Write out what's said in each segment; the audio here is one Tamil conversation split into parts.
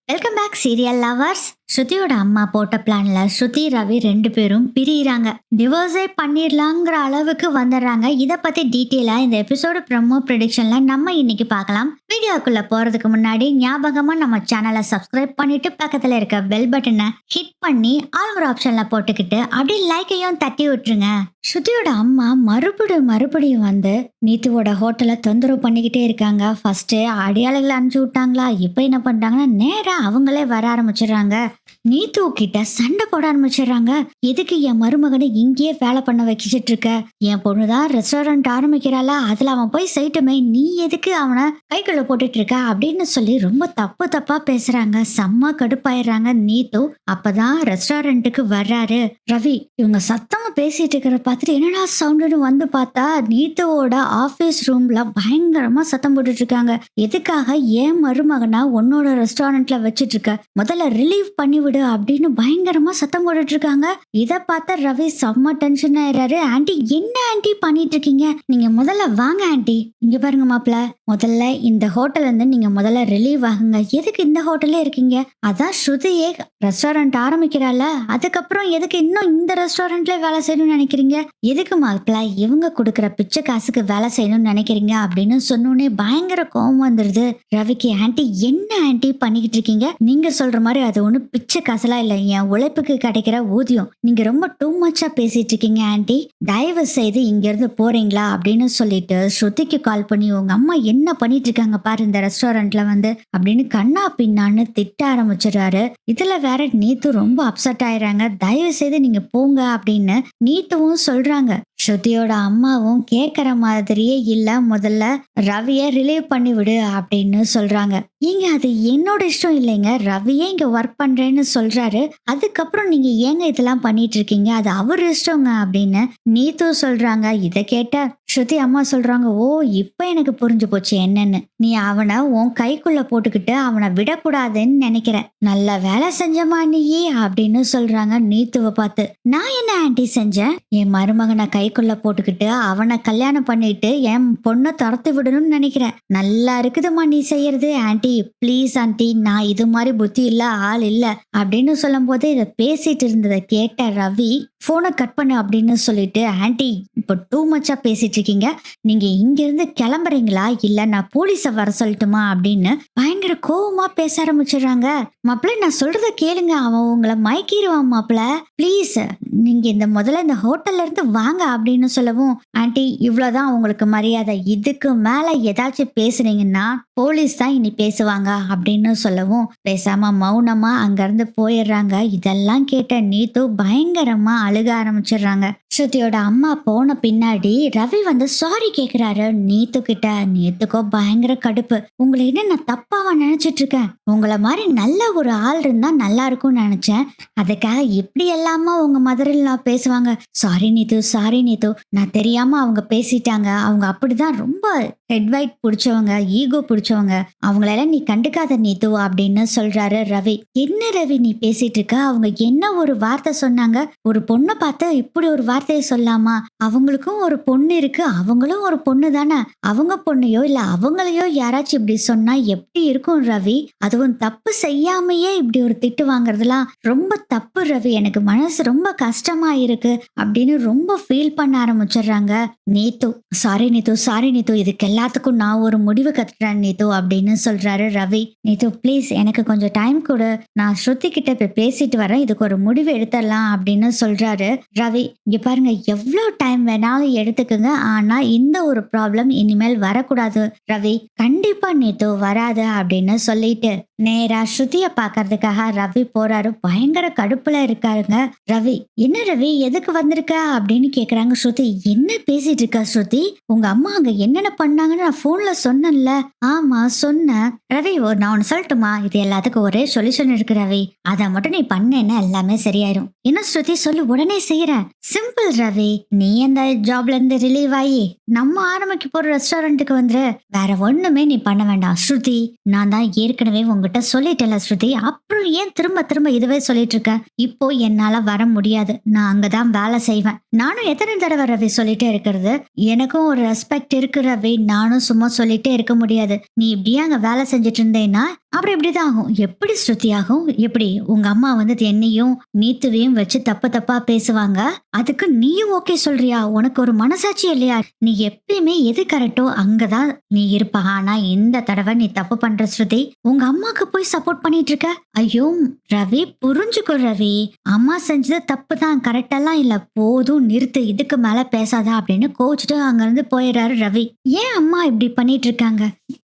Welcome back serial lovers. ஸ்ருதியோட அம்மா போட்ட பிளான்ல ஸ்ருதி ரவி ரெண்டு பேரும் பிரியிறாங்க. டிவோர்ஸே பண்ணிடலாங்கிற அளவுக்கு வந்துடுறாங்க. இதை பத்தி டீட்டெயிலா இந்த எபிசோடு ப்ரோமோ ப்ரெடிக்ஷன்ல நம்ம இன்னைக்கு பார்க்கலாம். வீடியோக்குள்ள போறதுக்கு முன்னாடி ஞாபகமா நம்ம சேனலை சப்ஸ்கிரைப் பண்ணிட்டு பக்கத்துல இருக்க பெல் பட்டனை ஹிட் பண்ணி ஆல்கிற ஆப்ஷன்ல போட்டுக்கிட்டு அப்படியே லைக்கையும் தட்டி விட்டுருங்க. ஸ்ருதியோட அம்மா மறுபடியும் வந்து நீத்துவோட ஹோட்டலை தொந்தரவு பண்ணிக்கிட்டே இருக்காங்க. ஃபர்ஸ்ட் அடியாளுகளை அனுப்பிச்சு விட்டாங்களா, இப்போ என்ன பண்றாங்கன்னா நேரா அவங்களே வர ஆரம்பிச்சிடுறாங்க. நீத்து கிட்ட சண்டை போட ஆரம்பிச்சிடுறாங்க. எதுக்கு என் மருமகனை இங்கேயே வேலை பண்ண வச்சுட்டு இருக்க? என் பொண்ணுதான் ரெஸ்டாரண்ட் ஆரம்பிக்கிறாளா, அதுல அவன் போய் செய்யட்டுமே, நீ எதுக்கு அவனை கைக்குள்ள போட்டுட்டு இருக்க அப்படின்னு சொல்லி ரொம்ப தப்பா பேசுறாங்க. செம்ம கடுப்பாயிடுறாங்க நீத்து. அப்பதான் ரெஸ்டாரண்ட்டுக்கு வர்றாரு ரவி. இவங்க சத்தமா பேசிட்டு இருக்கிற பார்த்துட்டு என்னடா சவுண்டுன்னு வந்து பார்த்தா நீத்துவோட ஆபீஸ் ரூம்ல பயங்கரமா சத்தம் போட்டுட்டு இருக்காங்க. எதுக்காக என் மருமகனா உன்னோட ரெஸ்டாரண்ட்ல வச்சிட்டு இருக்க, முதல்ல ரிலீவ் பண்ணி விடு அப்படின்னு பயங்கரமா சத்தம் போட்டுட்டு இருக்காங்க. இத பார்த்த ரவி செம்ம டென்ஷன் ஆயிடுறாரு. ஆண்டி என்ன ஆண்டி பண்ணிட்டு இருக்கீங்க? நீங்க முதல்ல வாங்க ஆண்டி. இங்க பாருங்க மாப்பிள்ள, முதல்ல இந்த ஹோட்டல்ல இருந்து நீங்க முதல்ல ரிலீவ் ஆகுங்க. எதுக்கு இந்த ஹோட்டல்ல இருக்கீங்க? அதான் ஸ்ருதியே ரெஸ்டாரண்ட் ஆரம்பிக்கிறாள, அதுக்கப்புறம் எதுக்கு இன்னும் இந்த ரெஸ்டாரண்ட்ல வேலை செய்யணும்னு நினைக்கிறீங்க? எதுக்கு மாப்பிள்ள இவங்க கொடுக்குற பிச்சை காசுக்கு வேலை செய்யணும்னு நினைக்கிறீங்க அப்படின்னு சொன்னோன்னே பயங்கர கோவம் வந்துருது ரவிக்கு. ஆண்டி என்ன ஆண்டி பண்ணிக்கிட்டு இருக்கீங்க? நீங்க சொல்ற மாதிரி அது ஒண்ணு பிச்சை காசுலாம் இல்ல, என் உழைப்புக்கு கிடைக்கிற ஊதியம். நீங்க ரொம்ப டூ மச்சா பேசிட்டு இருக்கீங்க ஆண்டி. தயவு செய்து இங்க இருந்து போறீங்களா அப்படின்னு சொல்லிட்டு ஸ்ருதிக்கு கால் பண்ணி உங்க அம்மா என்ன பண்ணிட்டு இருக்காங்க பாரு இந்த ரெஸ்டாரண்ட்ல வந்து அப்படின்னு கண்ணா பின்னான்னு திட்ட ஆரம்பிச்சிடுறாரு. இதுல வேற நீத்து ரொம்ப அப்செட் ஆயிடுறாங்க. தயவு செய்து நீங்க போங்க அப்படின்னு நீத்துவும் சொல்றாங்க. ஸ்ருதியோட அம்மாவும் கேட்கற மாதிரியே இல்ல, முதல்ல ரவிய ரிலீவ் பண்ணி விடு அப்படின்னு சொல்றாங்க. ஏங்க அது என்னோட இஷ்டம் இல்லைங்க, ரவியே இங்க ஒர்க் பண்றேன்னு சொல்றாரு, அதுக்கப்புறம் நீங்க ஏங்க இதெல்லாம் பண்ணிட்டு இருக்கீங்க, அது அவர் இஷ்டங்க அப்படின்னு நீத்து சொல்றாங்க. இத கேட்ட ஸ்ருதி அம்மா சொல்றாங்க, ஓ இப்ப எனக்கு புரிஞ்சு போச்சு என்னன்னு. நீ அவனை உன் கைக்குள்ள போட்டுக்கிட்டு அவனை விடக்கூடாதுன்னு நினைக்கிற. நல்ல வேலை செஞ்சமா நீயே அப்படின்னு சொல்றாங்க நீத்துவ பார்த்து. நான் என்ன ஆண்டி செஞ்சேன்? என் மருமகனை கைக்குள்ள போட்டுக்கிட்டு அவனை கல்யாணம் பண்ணிட்டு என் பொண்ணை துரத்தி விடணும்னு நினைக்கிறேன். நல்லா இருக்குதுமா நீ செய்யறது. ஆண்டி பிளீஸ் ஆண்டி, நான் இது மாதிரி புத்தி இல்ல ஆள் இல்ல அப்படின்னு சொல்லும் போது இதை பேசிட்டு இருந்ததை கேட்ட ரவி போனை கட் பண்ணு அப்படின்னு சொல்லிட்டு, ஆண்டி இப்போ டூ மச்சா பேசிட்டு இருக்கீங்க, நீங்க இங்க இருந்து கிளம்புறீங்களா இல்ல நான் போலீஸை வர சொல்லட்டுமா அப்படின்னு பயங்கர கோவமா பேச ஆரம்பிச்சிடுறாங்க. மாப்பிள்ள நான் சொல்றத கேளுங்க, அவன் உங்களை மயக்கிடுவான் மாப்பிள்ள, பிளீஸ் நீங்க இந்த முதல்ல இந்த ஹோட்டல்ல இருந்து வாங்க அப்படின்னு சொல்லவும், ஆண்டி இவ்வளவுதான் உங்களுக்கு மரியாதை, இதுக்கு மேல ஏதாச்சும் பேசுனீங்கன்னா போலீஸ் தான் இனி பேசுவாங்க அப்படின்னு சொல்லவும் பேசாம மௌனமா அங்க இருந்து போயிடுறாங்க. இதெல்லாம் கேட்ட நீத்து பயங்கரமா அழுக ஆரம்பிச்சிடுறாங்க. ஸ்ருதியோட அம்மா போன பின்னாடி ரவி வந்து சாரி கேக்குறாரு நீத்து கிட்ட. நீத்துக்கோ பயங்கர கடுப்பு. உங்களை என்ன நான் தப்பாவா நினைச்சிட்டு இருக்கேன்? உங்களை மாதிரி நல்ல ஒரு ஆள் இருந்தா நல்லா இருக்கும்னு நினைச்சேன், அதுக்காக இப்படி எல்லாமா உங்க மதரில் நான் பேசுவாங்க. சாரி நீத்து, நான் தெரியாம அவங்க பேசிட்டாங்க, அவங்க அப்படிதான் ரொம்ப ஹெட்வைட் பிடிச்சவங்க, ஈகோ பிடிச்சவங்க, அவங்களெல்லாம் நீ கண்டுக்காத நீத்து அப்படின்னு சொல்றாரு ரவி. என்ன ரவி நீ பேசிட்டு இருக்க? அவங்க என்ன ஒரு வார்த்தை சொன்னாங்க? ஒரு பொண்ணை பார்த்து இப்படி ஒரு வார்த்தையை சொல்லாமா? அவங்களுக்கும் ஒரு பொண்ணு இருக்கு, அவங்களும் ஒரு பொண்ணு தானே, அவங்க பொண்ணையோ இல்ல அவங்களையோ யாராச்சும் இப்படி சொன்னா எப்படி இருக்கும் ரவி? அதுவும் தப்பு செய்யாமையே இப்படி ஒரு திட்டு வாங்குறதுலாம் ரொம்ப தப்பு ரவி, எனக்கு மனசு ரொம்ப கஷ்டமா இருக்கு அப்படின்னு ரொம்ப ஃபீல் பண்ண ஆரம்பிச்சிடுறாங்க நீத்து. சாரி நீத்து, இதுக்கு எல்லாத்துக்கும் நான் ஒரு முடிவு கத்துறேன் நீத்து அப்படின்னு சொல்றாரு ரவி. நீத்து ப்ளீஸ் எனக்கு கொஞ்சம் டைம் கொடு, நான் ஸ்ருதி கிட்ட போய் பேசிட்டு வரேன், இதுக்கு ஒரு முடிவு எடுத்துடலாம் அப்படின்னு சொல்றாரு ரவி. இங்க பாருங்க, எவ்வளவு டைம் வேணாலும் எடுத்துக்குங்க, ஆனா இந்த ஒரு ப்ராப்ளம் இனிமேல் வரக்கூடாது ரவி, கண்டிப்பா நீத்து வராது அப்படின்னு சொல்லிட்டு நேரா ஸ்ருதிய பாக்குறதுக்காக ரவி போறாரு. பயங்கர கடுப்புல இருக்காருங்க ரவி. என்ன ரவி எதுக்கு வந்திருக்க அப்படின்னு கேக்குறாங்க ஸ்ருதி. என்ன பேசிட்டு இருக்க ஸ்ருதி? உங்க அம்மா அங்க என்னென்ன பண்ணாங்கன்னு நான் போன்ல சொன்னேன்ல. ஆமா சொன்னேன் ரவி. நான் ஒன்னு சொல்லட்டுமா? இது எல்லாத்துக்கும் ஒரே சொல்யூஷன் இருக்கு ரவி, அதை மட்டும் நீ பண்ணேன்னா எல்லாமே சரியாயிரும். என்ன ஸ்ருதி சொல்லு, உடனே செய்யறேன். சிம்பிள் ரவி, நீ அந்த ஜாப்ல இருந்து ரிலீவ் ஆகி நம்ம ஆரம்பிக்க போற ரெஸ்டாரண்ட்டுக்கு வந்துரு, வேற ஒண்ணுமே நீ பண்ண வேண்டாம் ஸ்ருதி. நான் தான் ஏற்கனவே உங்க உங்ககிட்ட சொல்லிட்டேன்ல ஸ்ருதி, அப்புறம் ஏன் திரும்ப திரும்ப இதுவே சொல்லிட்டு இருக்க? இப்போ என்னால வர முடியாது, நான் அங்கதான் வேலை செய்வேன். நானும் எத்தனை தடவை ரவி சொல்லிட்டே இருக்கிறது? எனக்கும் ஒரு ரெஸ்பெக்ட் இருக்கு ரவி, நானும் சும்மா சொல்லிட்டே இருக்க முடியாது. நீ இப்படியே அங்க வேலை செஞ்சுட்டு இருந்தேன்னா அப்புறம் இப்படிதான் ஆகும். எப்படி ஸ்ருதி ஆகும்? எப்படி உங்க அம்மா வந்து என்னையும் நீத்துவையும் வச்சு தப்பு தப்பா பேசுவாங்க, அதுக்கு நீயும் ஓகே சொல்றியா? உனக்கு ஒரு மனசாட்சி இல்லையா? நீ எப்பயுமே எது கரெக்டோ அங்கதான் நீ இருப்ப. ஆனா இந்த தடவை நீ தப்பு பண்ற ஸ்ருதி. உங்க அம்மாக்கு போய் சப்போர்ட் பண்ணிட்டு இருக்க. ஐயோ ரவி, புரிஞ்சுக்கோ ரவி, அம்மா செஞ்சது தப்பு தான், கரெக்டெல்லாம் இல்ல, போதும் நிறுத்து, இதுக்கு மேல பேசாதா அப்படின்னு கோச்சிட்டு அங்க இருந்து போயிடுறாரு ரவி. ஏன் அம்மா இப்படி பண்ணிட்டு இருக்காங்க?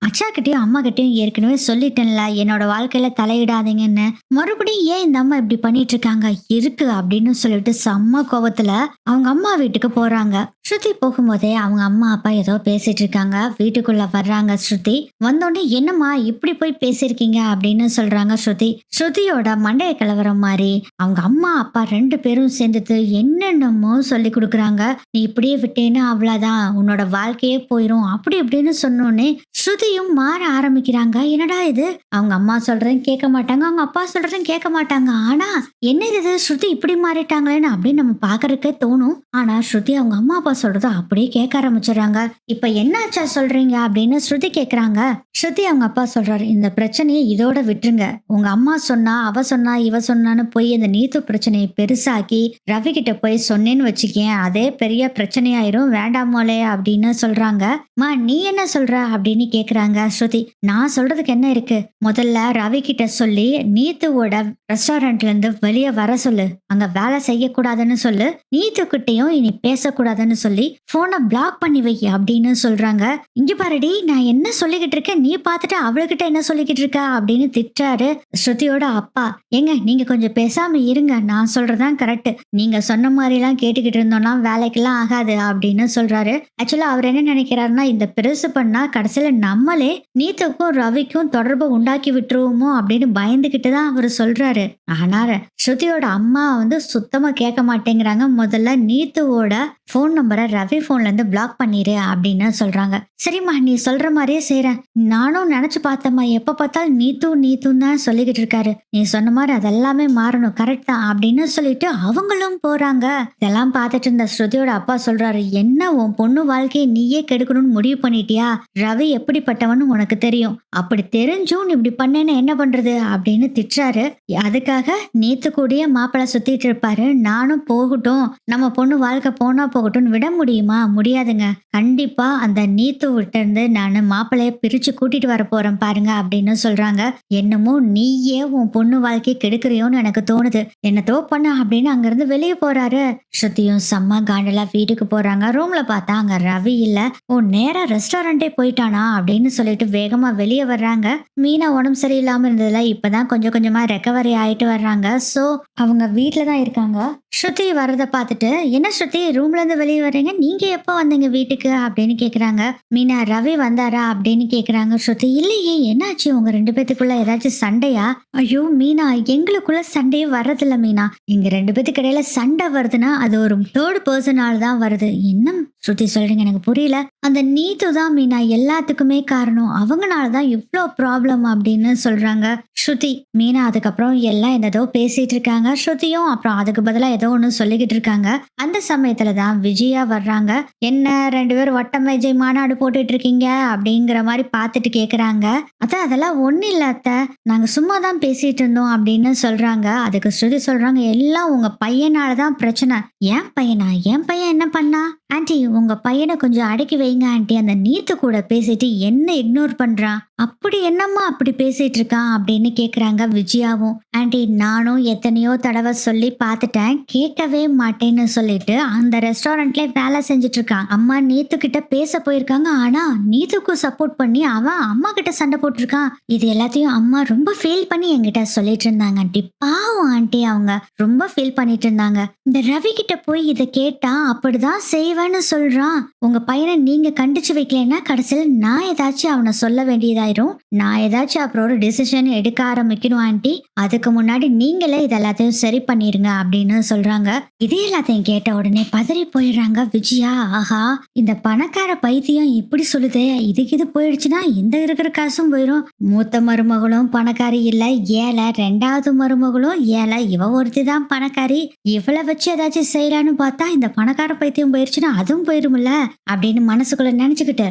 அச்சா கிட்டயும் அம்மா கிட்டயும் ஏற்கனவே சொல்லிட்டேன்ல, என்னோட வாழ்க்கையில தலையிடாதீங்கன்னு. மறுபடியும் ஏன் இந்த அம்மா இப்படி பண்ணிட்டு இருக்காங்க இருக்கு அப்படின்னு சொல்லிட்டு செம்ம கோவத்துல அவங்க அம்மா வீட்டுக்கு போறாங்க. ஸ்ருதி போகும்போதே அவங்க அம்மா அப்பா ஏதோ பேசிட்டு இருக்காங்க. வீட்டுக்குள்ள வர்றாங்க ஸ்ருதி. வந்தோடனே என்னம்மா இப்படி போய் பேசிருக்கீங்க அப்படின்னு சொல்றாங்க ஸ்ருதி. ஸ்ருதியோட மண்டைய கலவர மாதிரி அவங்க அம்மா அப்பா ரெண்டு பேரும் சேர்ந்துட்டு என்னென்னமோ சொல்லி கொடுக்குறாங்க. நீ இப்படியே விட்டேன்னா அவ்வளவுதான், உன்னோட வாழ்க்கையே போயிரும் அப்படி இப்படின்னு சொன்னோன்னே ஸ்ருதியும் மாற ஆரம்பிக்கிறாங்க. என்னடா இது, அவங்க அம்மா சொல்றதையும் கேட்க மாட்டாங்க, அவங்க அப்பா சொல்றதையும் கேட்க மாட்டாங்க. ஆனா என்ன இது ஸ்ருதி இப்படி மாறிட்டாங்களேன்னு அப்படின்னு நம்ம பாக்குறதுக்கே தோணும். ஆனா ஸ்ருதி அவங்க அம்மா அப்பா சொல்றத அப்படியே கேட்க ஆரம்பிச்சிடறாங்க. இப்ப என்னாச்சா சொல்றீங்க அப்படின்னு ஸ்ருதி கேக்குறாங்க. ஸ்ருதி அவங்க அப்பா சொல்றாரு, இந்த பிரச்சனையை இதோட விட்டுருங்க. உங்க அம்மா சொன்னா, அவ சொன்னா, இவ சொன்னான்னு போய் இந்த நீத்து பிரச்சனையை பெருசாக்கி ரவி கிட்ட போய் சொன்னேன்னு வச்சுக்கேன், அதே பெரிய பிரச்சனையாயிரும், வேண்டாமோலே அப்படின்னு சொல்றாங்க. மா நீ என்ன சொல்ற அப்படின்னு கேக்குறாங்க ஸ்ருதி. நான் சொல்றதுக்கு என்ன இருக்கு, முதல்ல ரவி கிட்ட சொல்லி நீத்துவோட ரெஸ்டாரண்ட்ல இருந்து வெளியே வர சொல்லு, அங்க வேலை செய்யக்கூடாதுன்னு சொல்லு, நீத்து கிட்டையும் இனி பேசக்கூடாதுன்னு சொல்லி போனை பிளாக் பண்ணி வை அப்படின்னு சொல்றாங்க. இங்க பாருடி, நான் என்ன சொல்லிக்கிட்டு இருக்கேன், நீ பாத்துட்டு அவளுகிட்ட என்ன சொல்லிக்கிட்டு இருக்க அப்படின்னு திட்டாரு ஸ்ருதியோட அப்பா. ஏங்க நீங்க கொஞ்சம் பேசாம இருங்க, நான் சொல்றதான் கரெக்ட், நீங்க சொன்ன மாதிரி எல்லாம் கேட்டுக்கிட்டு இருந்தோம்னா வேலைக்கெல்லாம் ஆகாது அப்படின்னு சொல்றாரு. ஆக்சுவலா அவர் என்ன நினைக்கிறாருன்னா, இந்த பெருசு பண்ணா கடைசியில நம்மளே நீத்துக்கும் ரவிக்கும் தொடர்பு உண்டாக்கி விட்டுருவோமோ அப்படின்னு பயந்துகிட்டு தான் அவர் சொல்றாரு. ஆனா ஸ்ருதியோட அம்மா வந்து சுத்தமா கேட்க மாட்டேங்கிறாங்க. முதல்ல நீத்துவோட போன் நம்பரை ரவி போன்ல இருந்து பிளாக் பண்ணிரு அப்படின்னு சொல்றாங்க. சரிம்மா நீ சொல்ற மாதிரியே செய்றேன், நானும் நினைச்சு பார்த்தம்மா, எப்ப பார்த்தாலும் நீத்தும் தான் சொல்லிக்கிட்டு இருக்காரு, நீ சொன்ன மாதிரி அதெல்லாமே மாறணும், கரெக்ட் தான் அப்படின்னு சொல்லிட்டு அவங்களும் போறாங்க. இதெல்லாம் பார்த்துட்டு இருந்த ஸ்ருதியோட அப்பா சொல்றாரு, என்ன உன் பொண்ணு வாழ்க்கையை நீயே கெடுக்கணும்னு முடிவு பண்ணிட்டியா? ரவி எப்படிப்பட்டவன்னு உனக்கு தெரியும், அப்படி தெரிஞ்சும் நீ இப்படி பண்ணேன்னு என்ன பண்றது அப்படின்னு திட்டுறாரு. அதுக்காக நீத்து கூடிய மாப்பிள்ளை சுத்திட்டு இருப்பாரு, நானும் போகட்டும், நம்ம பொண்ணு வாழ்க்கை போனா போகட்டும் விட முடியுமா? முடியாதுங்க, கண்டிப்பா அந்த நீத்து விட்டு இருந்து நான் மாப்பிள்ளைய பிரிச்சு கூட்டிட்டு வர போறேன் பாருங்க அப்படின்னு சொல்றாங்க. என்னமோ நீயே உன் பொண்ணு வாழ்க்கையை கெடுக்கிறியோன்னு எனக்கு தோணுது, என்னத்தோ பண்ண அப்படின்னு அங்கிருந்து வெளியே போறாரு. ஸ்ருதியும் செம்ம காண்டலா வீட்டுக்கு போறாங்க. ரூம்ல பார்த்தா அங்க ரவி இல்ல. ஓ நேரா ரெஸ்டாரண்டே போயிட்டானா அப்படின்னு சொல்லிட்டு வேகமா வெளியே வர்றாங்க. மீனா உடம்பு சரியில்லாம இருந்ததுல இப்பதான் கொஞ்சம் கொஞ்சமா ரெக்கவரி ஆயிட்டு வர்றாங்க. சோ அவங்க வீட்டுல தான் இருக்காங்க. ஸ்ருதி வரத பார்த்துட்டு, என்ன ஸ்ருதி ரூம்ல இருந்து வெளியே வர்றீங்க, நீங்க எப்ப வந்தீங்க வீட்டுக்கு அப்படின்னு கேக்குறாங்க. மீனா ரவி வந்தாரா அப்படின்னு கேக்குறாங்க. ஸ்ருதி இல்லையே, என்னாச்சு உங்க ரெண்டு பேத்துக்குள்ள ஏதாச்சும் சண்டையா? ஐயோ மீனா, எங்களுக்குள்ள சண்டையே வர்றதில்ல மீனா, எங்க ரெண்டு பேத்துக்கு இடையில சண்டை வருதுன்னா அது ஒரு தேர்ட் பர்சனால தான் வருது. என்ன ஸ்ருதி சொல்றீங்க எனக்கு புரியல. அந்த நீத்து தான் மீனா எல்லாத்துக்குமே காரணம், அவங்கனாலதான் இவ்வளோ ப்ராப்ளம் அப்படின்னு சொல்றாங்க ஸ்ருதி. மீனா அதுக்கப்புறம் எல்லாம் என்னதோ பேசிட்டு இருக்காங்க. ஸ்ருதியும் அப்புறம் அதுக்கு பதிலா ஏதோ ஒண்ணு சொல்லிக்கிட்டு இருக்காங்க. அந்த சமயத்துலதான் விஜயா வர்றாங்க. என்ன ரெண்டு பேரும் வட்ட மேஜை மாநாடு போட்டுட்டு இருக்கீங்க அப்படிங்கிற மாதிரி பார்த்துட்டு கேக்குறாங்க. அதெல்லாம் ஒண்ணு இல்ல அத்தை, நாங்க சும்மா தான் பேசிட்டு இருந்தோம் அப்படின்னு சொல்றாங்க. அதுக்கு ஸ்ருதி சொல்றாங்க, எல்லாம் உங்க பையனாலதான் பிரச்சனை. ஏன் பையனா? என் பையன் என்ன பண்ணா? ஆன்ட்டி உங்க பையனை கொஞ்சம் அடக்கி வைங்க ஆன்ட்டி, அந்த நீத்து கூட பேசிட்டு என்ன இக்னோர் பண்றான், அப்படி என்னம்மா அப்படி பேசிட்டு இருக்கான் அப்படின்னு கேக்குறாங்க விஜயாவும். ஆன்ட்டி நானும் எத்தனையோ தடவை சொல்லி பார்த்துட்டேன், கேட்கவே மாட்டேன்னு சொல்லிட்டு அந்த ரெஸ்டாரண்ட்ல வேலை செஞ்சுட்டு இருக்கான். அம்மா நீத்து கிட்ட பேச போயிருக்காங்க, ஆனா நீத்துக்கு சப்போர்ட் பண்ணி அவன் அம்மா கிட்ட சண்டை போட்டிருக்கான். இது எல்லாத்தையும் அம்மா ரொம்ப ஃபீல் பண்ணி என்கிட்ட சொல்லிட்டு இருந்தாங்க ஆன்ட்டி. பாவம் ஆன்ட்டி, அவங்க ரொம்ப ஃபீல் பண்ணிட்டு இருந்தாங்க. இந்த ரவி கிட்ட போய் இதை கேட்டா அப்படிதான் செய்வேன்னு சொல்றான். உங்க பையனை நீங்க கண்டிச்சு வைக்கலன்னா கடைசியில் நான் ஏதாச்சும் அவனை சொல்ல வேண்டியதா ஆயிரும். நான் ஏதாச்சும் அப்புறம் ஒரு டிசிஷன் எடுக்க ஆரம்பிக்கணும் ஆண்டி. அதுக்கு முன்னாடி நீங்களே இது எல்லாத்தையும் சரி பண்ணிருங்க அப்படின்னு சொல்றாங்க. இது எல்லாத்தையும் கேட்ட உடனே பதறி போயிடுறாங்க விஜயா. ஆஹா, இந்த பணக்கார பைத்தியம் இப்படி சொல்லுதே, இதுக்கு இது போயிடுச்சுன்னா இந்த இருக்கிற காசும் போயிடும். மூத்த மருமகளும் பணக்காரி இல்ல, ஏழை. ரெண்டாவது மருமகளும் ஏழை. இவ ஒருத்தி தான் பணக்காரி. இவளை வச்சு ஏதாச்சும் செய்யலான்னு பார்த்தா இந்த பணக்கார பைத்தியம் போயிடுச்சுன்னா அதுவும் போயிரும்ல அப்படின்னு மனசுக்குள்ள நினைச்சுக்கிட்டு,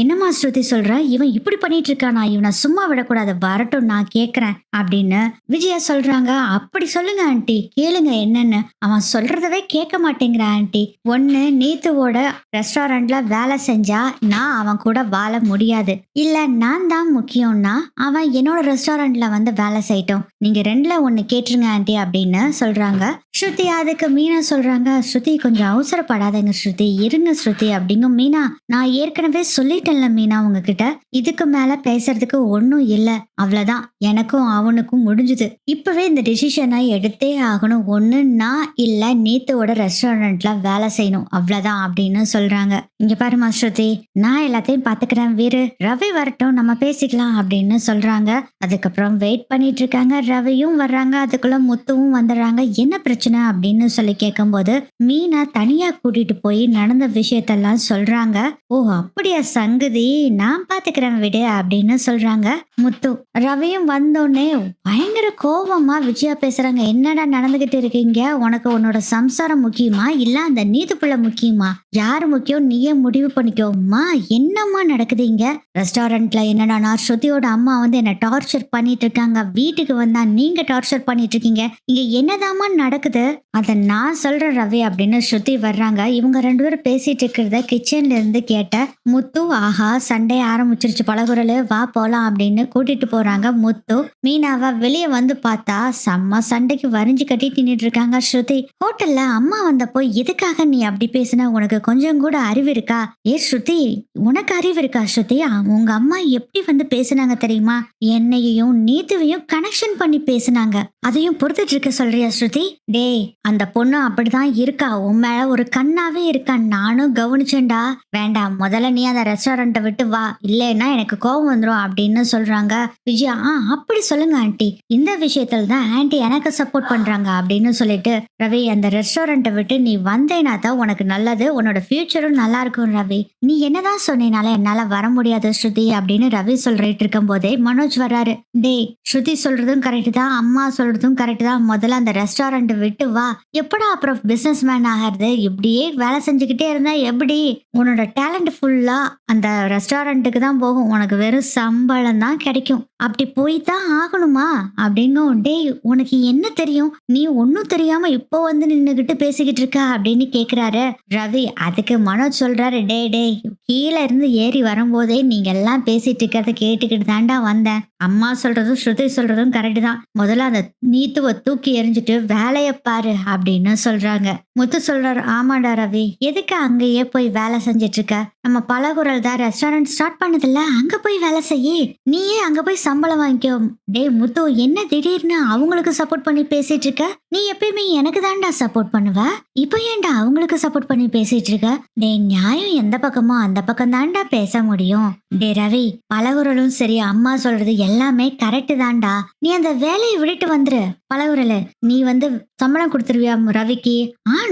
என்னம்மா ஸ்ருதி சொல்ற, இவன் இப்படி பண்ணிட்டு இருக்கானா, இவனை சும்மா விடக்கூடாது, வரட்டும் நான் கேக்குறேன் அப்படின்னு விஜயா சொல்றாங்க. அப்படி சொல்லுங்க ஆண்டி, கேளுங்க என்னன்னு. அவன் சொல்றதவே கேட்க மாட்டேங்கிறான் ஆண்டி. ஒண்ணு நீத்துவோட ரெஸ்டாரண்ட்ல வேலை செஞ்சா நான் அவன் கூட வாழ முடியாது, இல்ல நான் தான் முக்கியம்னா அவன் என்னோட ரெஸ்டாரண்ட்ல வந்து வேலை செய்யட்டும். நீங்க ரெண்டுல ஒண்ணு கேட்டுருங்க ஆண்டி அப்படின்னு சொல்றாங்க. ஸ்ருதி அதுக்கு மீனா சொல்றாங்க, ஸ்ருதி கொஞ்சம் அவசரப்படாதீங்க ஸ்ருதி, இருங்க ஸ்ருதி அப்படிங்க மீனா. நான் ஏற்கனவே சொல்லிட்டேன்ல மீனா உங்ககிட்ட, இதுக்கு மேல பேசுறதுக்கு ஒன்னும் இல்ல, அவ்வளவுதான். எனக்கும் அவனுக்கும் முடிஞ்சுது. இப்பவே இந்த டிசிஷனை எடுத்தே ஆகணும். ஒண்ணு நான் இல்ல நீத்துவோட ரெஸ்டாரண்ட்ல வேலை செய்யணும், அவ்வளவுதான் அப்படின்னு சொல்றாங்க. இங்க பாருமா ஸ்ருதி, நான் எல்லாத்தையும் பாத்துக்கிறேன், வீரு ரவி வரட்டும் நம்ம பேசிக்கலாம் அப்படின்னு சொல்றாங்க. அதுக்கப்புறம் வெயிட் பண்ணிட்டு இருக்காங்க. ரவியும் வர்றாங்க. அதுக்குள்ள முத்துவும் வந்துடுறாங்க. என்ன பிரச்சனை அப்படின்னு சொல்லி கேட்கும்போது மீனா தனியா கூட்டிட்டு போய் நடந்த விஷயத்தெல்லாம் சொல்றாங்க. ஓ அப்படியா சங்கதி, நான் பாத்துக்கிறேன் விடு அப்படின்னு சொல்றாங்க முத்து. ரவியும் வந்தோடனே பயங்கர கோபமா விஜயா பேசுறாங்க. என்னடா நடந்துகிட்டு இருக்கீங்க, உனக்கு உன்னோட சம்சாரம் முக்கியமா இல்ல அந்த நீதி புள்ள முக்கியமா, யாரு முக்கியம் நீயே முடிவு பண்ணிக்கோமா, என்னம்மா நடக்குதுங்க ரெஸ்டாரண்ட்ல. என்னடா ஸ்ருதியோட அம்மா வந்து என்ன டார்ச்சர் பண்ணிட்டு இருக்காங்க, வீட்டுக்கு வந்தா நீங்க டார்ச்சர் பண்ணிட்டு இருக்கீங்க, இங்க என்னதாம்மா நடக்குது, அத நான் சொல்றேன் ரவி அப்படின்னு ஸ்ருதி வர்றாங்க. இவங்க ரெண்டு பேரும் பேசிட்டு இருக்கிறத கிச்சன்ல இருந்து கேட்ட முத்து, ஆஹா சண்டே ஆரம்பிச்சிருச்சு பலகுரல், வா போலாம் அப்படின்னு கூட்டிட்டு போறாங்க முத்து. மீனாவா வெளியே வந்து பார்த்தா செம்ம சண்டைக்கு வரிஞ்சு கட்டிட்டு நின்றுட்டு இருக்காங்க ஸ்ருதி. ஹோட்டல்ல அம்மா வந்தப்போ எதுக்காக நீ அப்படி பேசின, உனக்கு கொஞ்சம் கூட அறிவு இருக்கா, ஏ ஸ்ருதி உனக்கு அறிவு இருக்கா ஸ்ருதி, உங்க அம்மா எப்படி வந்து பேசினாங்க தெரியுமா, என்னையும் நீத்துவையும் கனெக்ஷன் பண்ணி பேசினாங்க, அதையும் பொறுத்துட்டு இருக்க சொல்றியா ஸ்ருதி. டேய் அந்த பொண்ணு அப்படிதான் இருக்கா, உன் மேல ஒரு கண்ணாவே இருக்கா, நானும் கவனிச்சேன்டா. வேண்டாம் முதல்ல நீ அந்த ரெஸ்டாரண்ட்டை விட்டு வா, இல்லைன்னா எனக்கு கோபம் வந்துடும் அப்படின்னு சொல்றாங்க விஜயா. அப்படி சொல்லுங்க ஆண்டி, இந்த விஷயத்துல தான் ஆண்டி எனக்கு சப்போர்ட் பண்றாங்க அப்படின்னு சொல்லிட்டு, ரவி அந்த ரெஸ்டாரண்ட்டை விட்டு நீ வந்தேனா தான் உனக்கு நல்லது, உன்னோட ஃபியூச்சரும் நல்லா இருக்கும் ரவி, நீ என்னதான் சொன்னேனால என்னால வர முடியாது ஸ்ருதி அப்படின்னு ரவி சொல்லிட்டு இருக்கும் போதே மனோஜ் வர்றாரு. டேய் ஸ்ருதி சொல்றதும் கரெக்ட் தான், அம்மா சொல்றதும் கரெக்ட் தான், முதல்ல அந்த ரெஸ்டாரண்ட் விட்டு வா, எப்படா அப்புறம் பிசினஸ் மேன் ஆகிறது, இப்படியே வேலை செஞ்சுக்கிட்டே இருந்தா எப்படி, உன்னோட டேலண்ட் ஃபுல்லா அந்த ரெஸ்டாரண்ட்டுக்கு தான் போகும், உனக்கு வெறும் சம்பளம் தான் கிடைக்கும், அப்படி போய் தான் ஆகணுமா அப்படிங்கும். டேய் உனக்கு என்ன தெரியும், நீ ஒன்னும் தெரியாம இப்போ வந்து நின்னுகிட்டு பேசிக்கிட்டு இருக்க அப்படின்னு கேக்குறாரு ரவி. அதுக்கு மனோஜ் சொல்றாரு, டே கீழே இருந்து ஏறி வரும்போதே நீங்க எல்லாம் பேசிட்டு இருக்கிறத கேட்டுக்கிட்டு தாண்டா வந்தேன், அம்மா சொல்றதும் ஸ்ருதி சொல்றதும் கரெக்ட் தான், முதல்ல அந்த நீத்துவ தூக்கி எறிஞ்சிட்டு வேலைய பாரு அப்படின்னு சொல்றாங்க. முத்து சொல்றாரு, ஆமாடா ரவி, எதுக்கு அங்கேயே போய் வேலை செஞ்சிட்டு இருக்க, நம்ம பலகுரல் தான் ரெஸ்டாரண்ட் ஸ்டார்ட் பண்ணதில்ல, அங்க போய் வேலை செய்ய, நீயே அங்க போய் சம்பளம் வாங்கிக்கோ. டே முத்து என்ன திடீர்னு அவங்களுக்கு சப்போர்ட் பண்ணி பேசிட்டு இருக்க, நீ எப்பயுமே எனக்கு தான்டா சப்போர்ட் பண்ணுவ, இப்ப ஏன்டா அவங்களுக்கு சப்போர்ட் பண்ணி பேசிட்டு இருக்க, டே நியாயம் எந்த பக்கமோ அந்த பக்கம் தான்டா பேச முடியும். டே ரவி பலகுரலும் சரி அம்மா சொல்றது எல்லாமே கரெக்ட் தான்டா, நீ அந்த வேலையை விட்டுட்டு வந்துரு. பலகுரல் நீ வந்து சம்பளம் கொடுத்துருவியா ரவிக்கு,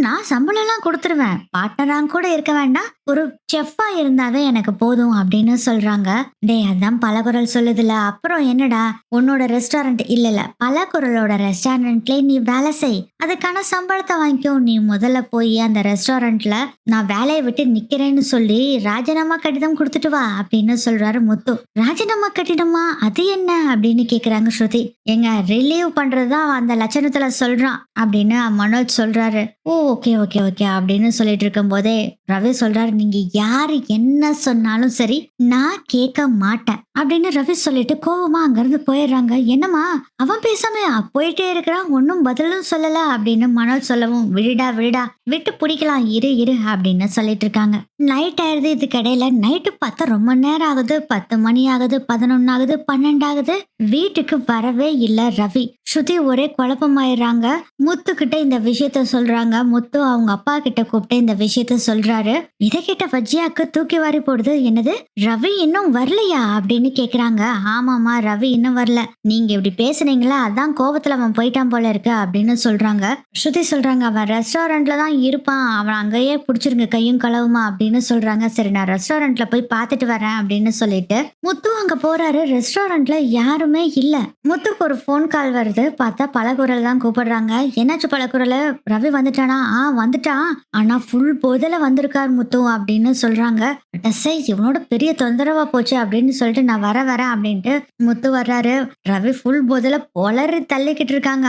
நான் சம்பளம் எல்லாம் கொடுத்துருவேன், பார்ட்னரா கூட இருக்க வேண்டாம், ஒரு செஃப்பா இருந்தாவே எனக்கு போதும் அப்படின்னு சொல்றாங்க. டே அதான் பலகுரல் சொல்லுதுல, அப்புறம் என்னடா உன்னோட ரெஸ்டாரண்ட் இல்ல பலகுரலோட ரெஸ்டாரண்ட்ல நீ வேலை செய், அதுக்கான சம்பளத்தை வாங்கிக்கோ, நீ முதல்ல போய் அந்த ரெஸ்டாரண்ட்ல நான் வேலையை விட்டு நிக்கிறேன்னு சொல்லி ராஜினாமா கடிதம் கொடுத்துட்டு வா அப்படின்னு சொல்றாரு முத்து. ராஜினாமா கடிதமா, அது என்ன அப்படின்னு கேக்குறாங்க ஸ்ருதி. எங்க ரிலீவ் பண்றதுதான் அந்த லட்சணத்துல சொல்றான் அப்படின்னு மனோஜ் சொல்றாரு. ஓகே ஓகே ஓகே அப்படின்னு சொல்லிட்டு இருக்கும் போதே ரவி சொல்றாரு, நீங்க யாரு என்ன சொன்னாலும் சரி நான் கேட்க மாட்டேன் அப்படின்னு ரவி சொல்லிட்டு கோவமா அங்க இருந்து போயிடுறாங்க. என்னமா அவன் பேசாம போயிட்டே இருக்கிறான், ஒன்னும் பதிலும் சொல்லல அப்படின்னு மனோஜ் சொல்லவும், விடுடா விட்டு பிடிக்கலாம், இரு அப்படின்னு சொல்லிட்டு இருக்காங்க. நைட் ஆயிருது. இதுக்கு இடையில நைட்டு பார்த்தா ரொம்ப நேரம் ஆகுது, 10 மணி ஆகுது, 11 ஆகுது, 12 ஆகுது, வீட்டுக்கு வரவே இல்லை ரவி. ஸ்ருதி ஒரே குழப்பமாயிடுறாங்க. முத்து கிட்ட இந்த விஷயத்த சொல்றாங்க. முத்து அவங்க அப்பா கிட்ட கூப்பிட்டு இந்த விஷயத்த சொல்றாரு. இதை கேட்ட விஜயாக்கு தூக்கி வாரி போடுது. என்னது, ரவி இன்னும் வரலையா அப்படின்னு கேக்குறாங்க. ஆமாமா, ரவி இன்னும் வரல. நீங்க இப்படி பேசுனீங்களா, அதான் கோவத்துல அவன் போயிட்டான் போல இருக்கு அப்படின்னு சொல்றாங்க. ஸ்ருதி சொல்றாங்க, அவன் ரெஸ்டாரண்ட்ல தான் இருப்பான், அவன் அங்கேயே பிடிச்சிருங்க கையும் களவுமா அப்படின்னு சொல்றாங்க. சரி, நான் ரெஸ்டாரண்ட்ல போய் பார்த்துட்டு வரேன் அப்படின்னு சொல்லிட்டு முத்து அங்க போறாரு. ரெஸ்டாரண்ட்ல யாருமே இல்ல. முத்துக்கு ஒரு ஃபோன் கால் வருது. பார்த்தா பலகுரல் தான் கூப்பிடுறாங்க. என்னாச்சு பலகுரல், ரவி வந்துட்டானா? வந்துட்டான், ஆனா ஃபுல் போதையில வந்திருக்கார் முத்து அப்படின்னு சொல்றாங்க. டசை, இவனோட பெரிய தொந்தரவா போச்சு அப்படின்னு சொல்லிட்டு நான் வரேன் அப்படின்ட்டு முத்து வர்றாரு. ரவி ஃபுல் போதையில பொலறி தள்ளிக்கிட்டு இருக்காங்க.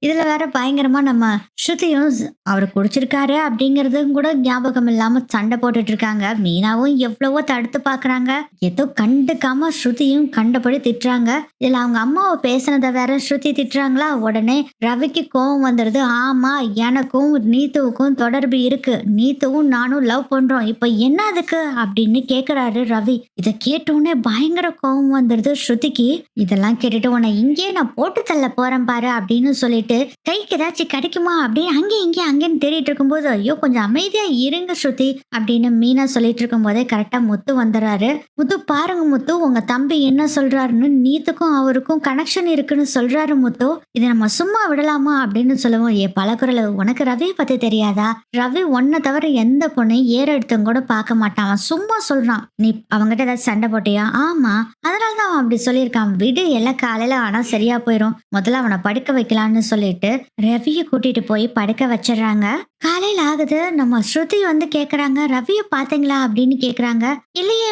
இதுல வேற பயங்கரமா நம்ம ஸ்ருதியும் அவர் குடிச்சிருக்காரு அப்படிங்கறதும் கூட ஞாபகம் இல்லாம சண்டை போட்டுட்டு இருக்காங்க. மீனாவும் எவ்வளவோ தடுத்து பாக்குறாங்க. ஏதோ கண்டுக்காம ஸ்ருதியும் கண்டபடி திட்டுறாங்க. இதுல அவங்க அம்மாவை பேசினதை வேற ஸ்ருதி திட்டுறாங்களா. உடனே ரவிக்கு கோவம் வந்துடுது. ஆமா, எனக்கும் நீத்துவுக்கும் தொடர்பு இருக்கு, நீத்துவும் நானும் லவ் பண்றோம், இப்ப என்ன அதுக்கு அப்படின்னு கேக்குறாரு ரவி. இதை கேட்டோடனே பயங்கர கோவம் வந்துடுது ஸ்ருதிக்கு. இதெல்லாம் கேட்டுட்டு உன்னை இங்கேயே நான் போட்டு தள்ள போறேன் பாரு அப்படின்னு சொல்லிட்டு கைக்கு ஏதாச்சும் கிடைக்குமா அப்படின்னு அங்கேன்னு தேடிட்டு இருக்கும்போது, ஐயோ கொஞ்சம் அமைதியா இருங்க ஸ்ருதி அப்படின்னு மீனா சொல்லிட்டு இருக்கும் போதே கரெக்டா முத்து வந்துடுறாரு. முத்து, பாருங்க முத்து, உங்க தம்பி என்ன சொல்றாருன்னு, நீத்துக்கும் அவருக்கும் கனெக்ஷன் இருக்குன்னு சொல்றாரு முத்து, இதை நம்ம சும்மா விடலாமா அப்படின்னு சொல்லுவோம். பலகுரல், உனக்கு ரவியை பத்தி தெரியாதா? ரவி ஒன்ன தவிர எந்த பொண்ணையும் ஏற எடுத்தும் கூட பார்க்க மாட்டான், அவன் சும்மா சொல்றான். நீ அவங்ககிட்ட ஏதாச்சும் சண்டை போட்டியா? ஆமா, அதனாலதான் அவன் அப்படி சொல்லியிருக்கான். விடு, எல்லாம் காலையில ஆனா சரியா போயிரும், முதல்ல அவனை படுக்க வைக்கலான்னு சொல்லிட்டு ரவியை கூட்டிட்டு போய் படுக்க வச்சிடறாங்க. காலையில ஆகுது. நம்ம ஸ்ருதி வந்து கேக்குறாங்க, ரவிய பாத்தீங்களா அப்படின்னு கேக்குறாங்க. இல்லையே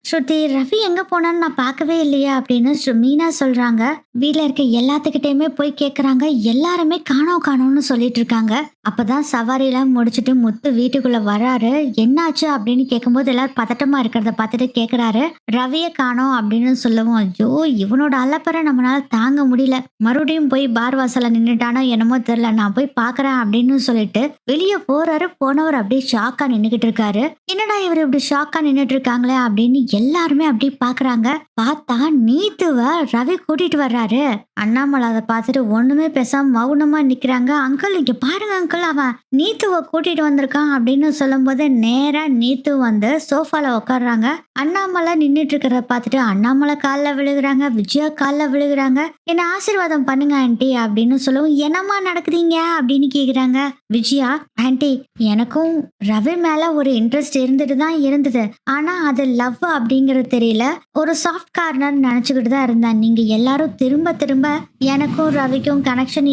ஸ்ருதி, ரவி எங்க போனான்னு நான் பார்க்கவே இல்லையா அப்படின்னு மீனா சொல்றாங்க. வீட்டுல இருக்க எல்லாத்துக்கிட்டையுமே போய் கேக்குறாங்க. எல்லாருமே காணோம்னு சொல்லிட்டு இருக்காங்க. அப்பதான் சவாரியெல்லாம் முடிச்சுட்டு முத்து வீட்டுக்குள்ள வராரு. என்னாச்சு அப்படின்னு கேட்கும்போது எல்லாரும் பதட்டமா இருக்கிறத பார்த்துட்டு கேக்குறாரு. ரவிய காணோம் அப்படின்னு சொல்லவும், ஐயோ இவனோட அலப்பறை நம்மளால தாங்க முடியல, மறுபடியும் போய் பார் வாசல்ல நின்னுட்டானோ என்னமோ தெரியல, நான் போய் பாக்குறேன் அப்படின்னு சொல்லிட்டு வெளியே போறாரு. போனவர் அப்படியே ஷாக்கா நின்னுகிட்டு இருக்காரு. என்னடா இவர் இப்படி ஷாக்கா நின்னுட்டு இருக்காங்களே அப்படின்னு எல்லாருமே அப்படி பாக்குறாங்க. பார்த்தா நீத்துவ ரவி கூட்டிட்டு வர்றாரு. அண்ணாமலை அதை பார்த்துட்டு ஒண்ணுமே பேசாம மௌனமா நிக்கிறாங்க. அங்கிள் இங்க பாருங்க அங்கிள், அவன் நீத்துவ கூட்டிட்டு வந்திருக்கான் அப்படின்னு சொல்லும் போது நேரா நீத்து வந்து சோஃபால உட்காடுறாங்க. அண்ணாமலை நின்னுட்டு இருக்கிறத பார்த்துட்டு அண்ணாமலை காலில் விழுகிறாங்க, விஜயா காலில் விழுகிறாங்க. என்ன ஆசீர்வாதம் பண்ணுங்க ஆண்டி அப்படின்னு சொல்லவும், என்னம்மா நடக்குதுங்க அப்படின்னு கேக்குறாங்க. விஜயா, ஆண்டி எனக்கும் ரவி மேல ஒரு இன்ட்ரெஸ்ட் இருந்துட்டு தான் இருந்தது, ஆனா அது லவ் அப்படிங்கறது தெரியல, ஒரு சாஃப்ட் கார்னர் நினைச்சுக்கிட்டு தான் இருந்தேன். நீங்க எல்லாரும் திரும்ப திரும்ப எனக்கும் ரவிக்கும் கனெக்ஷன்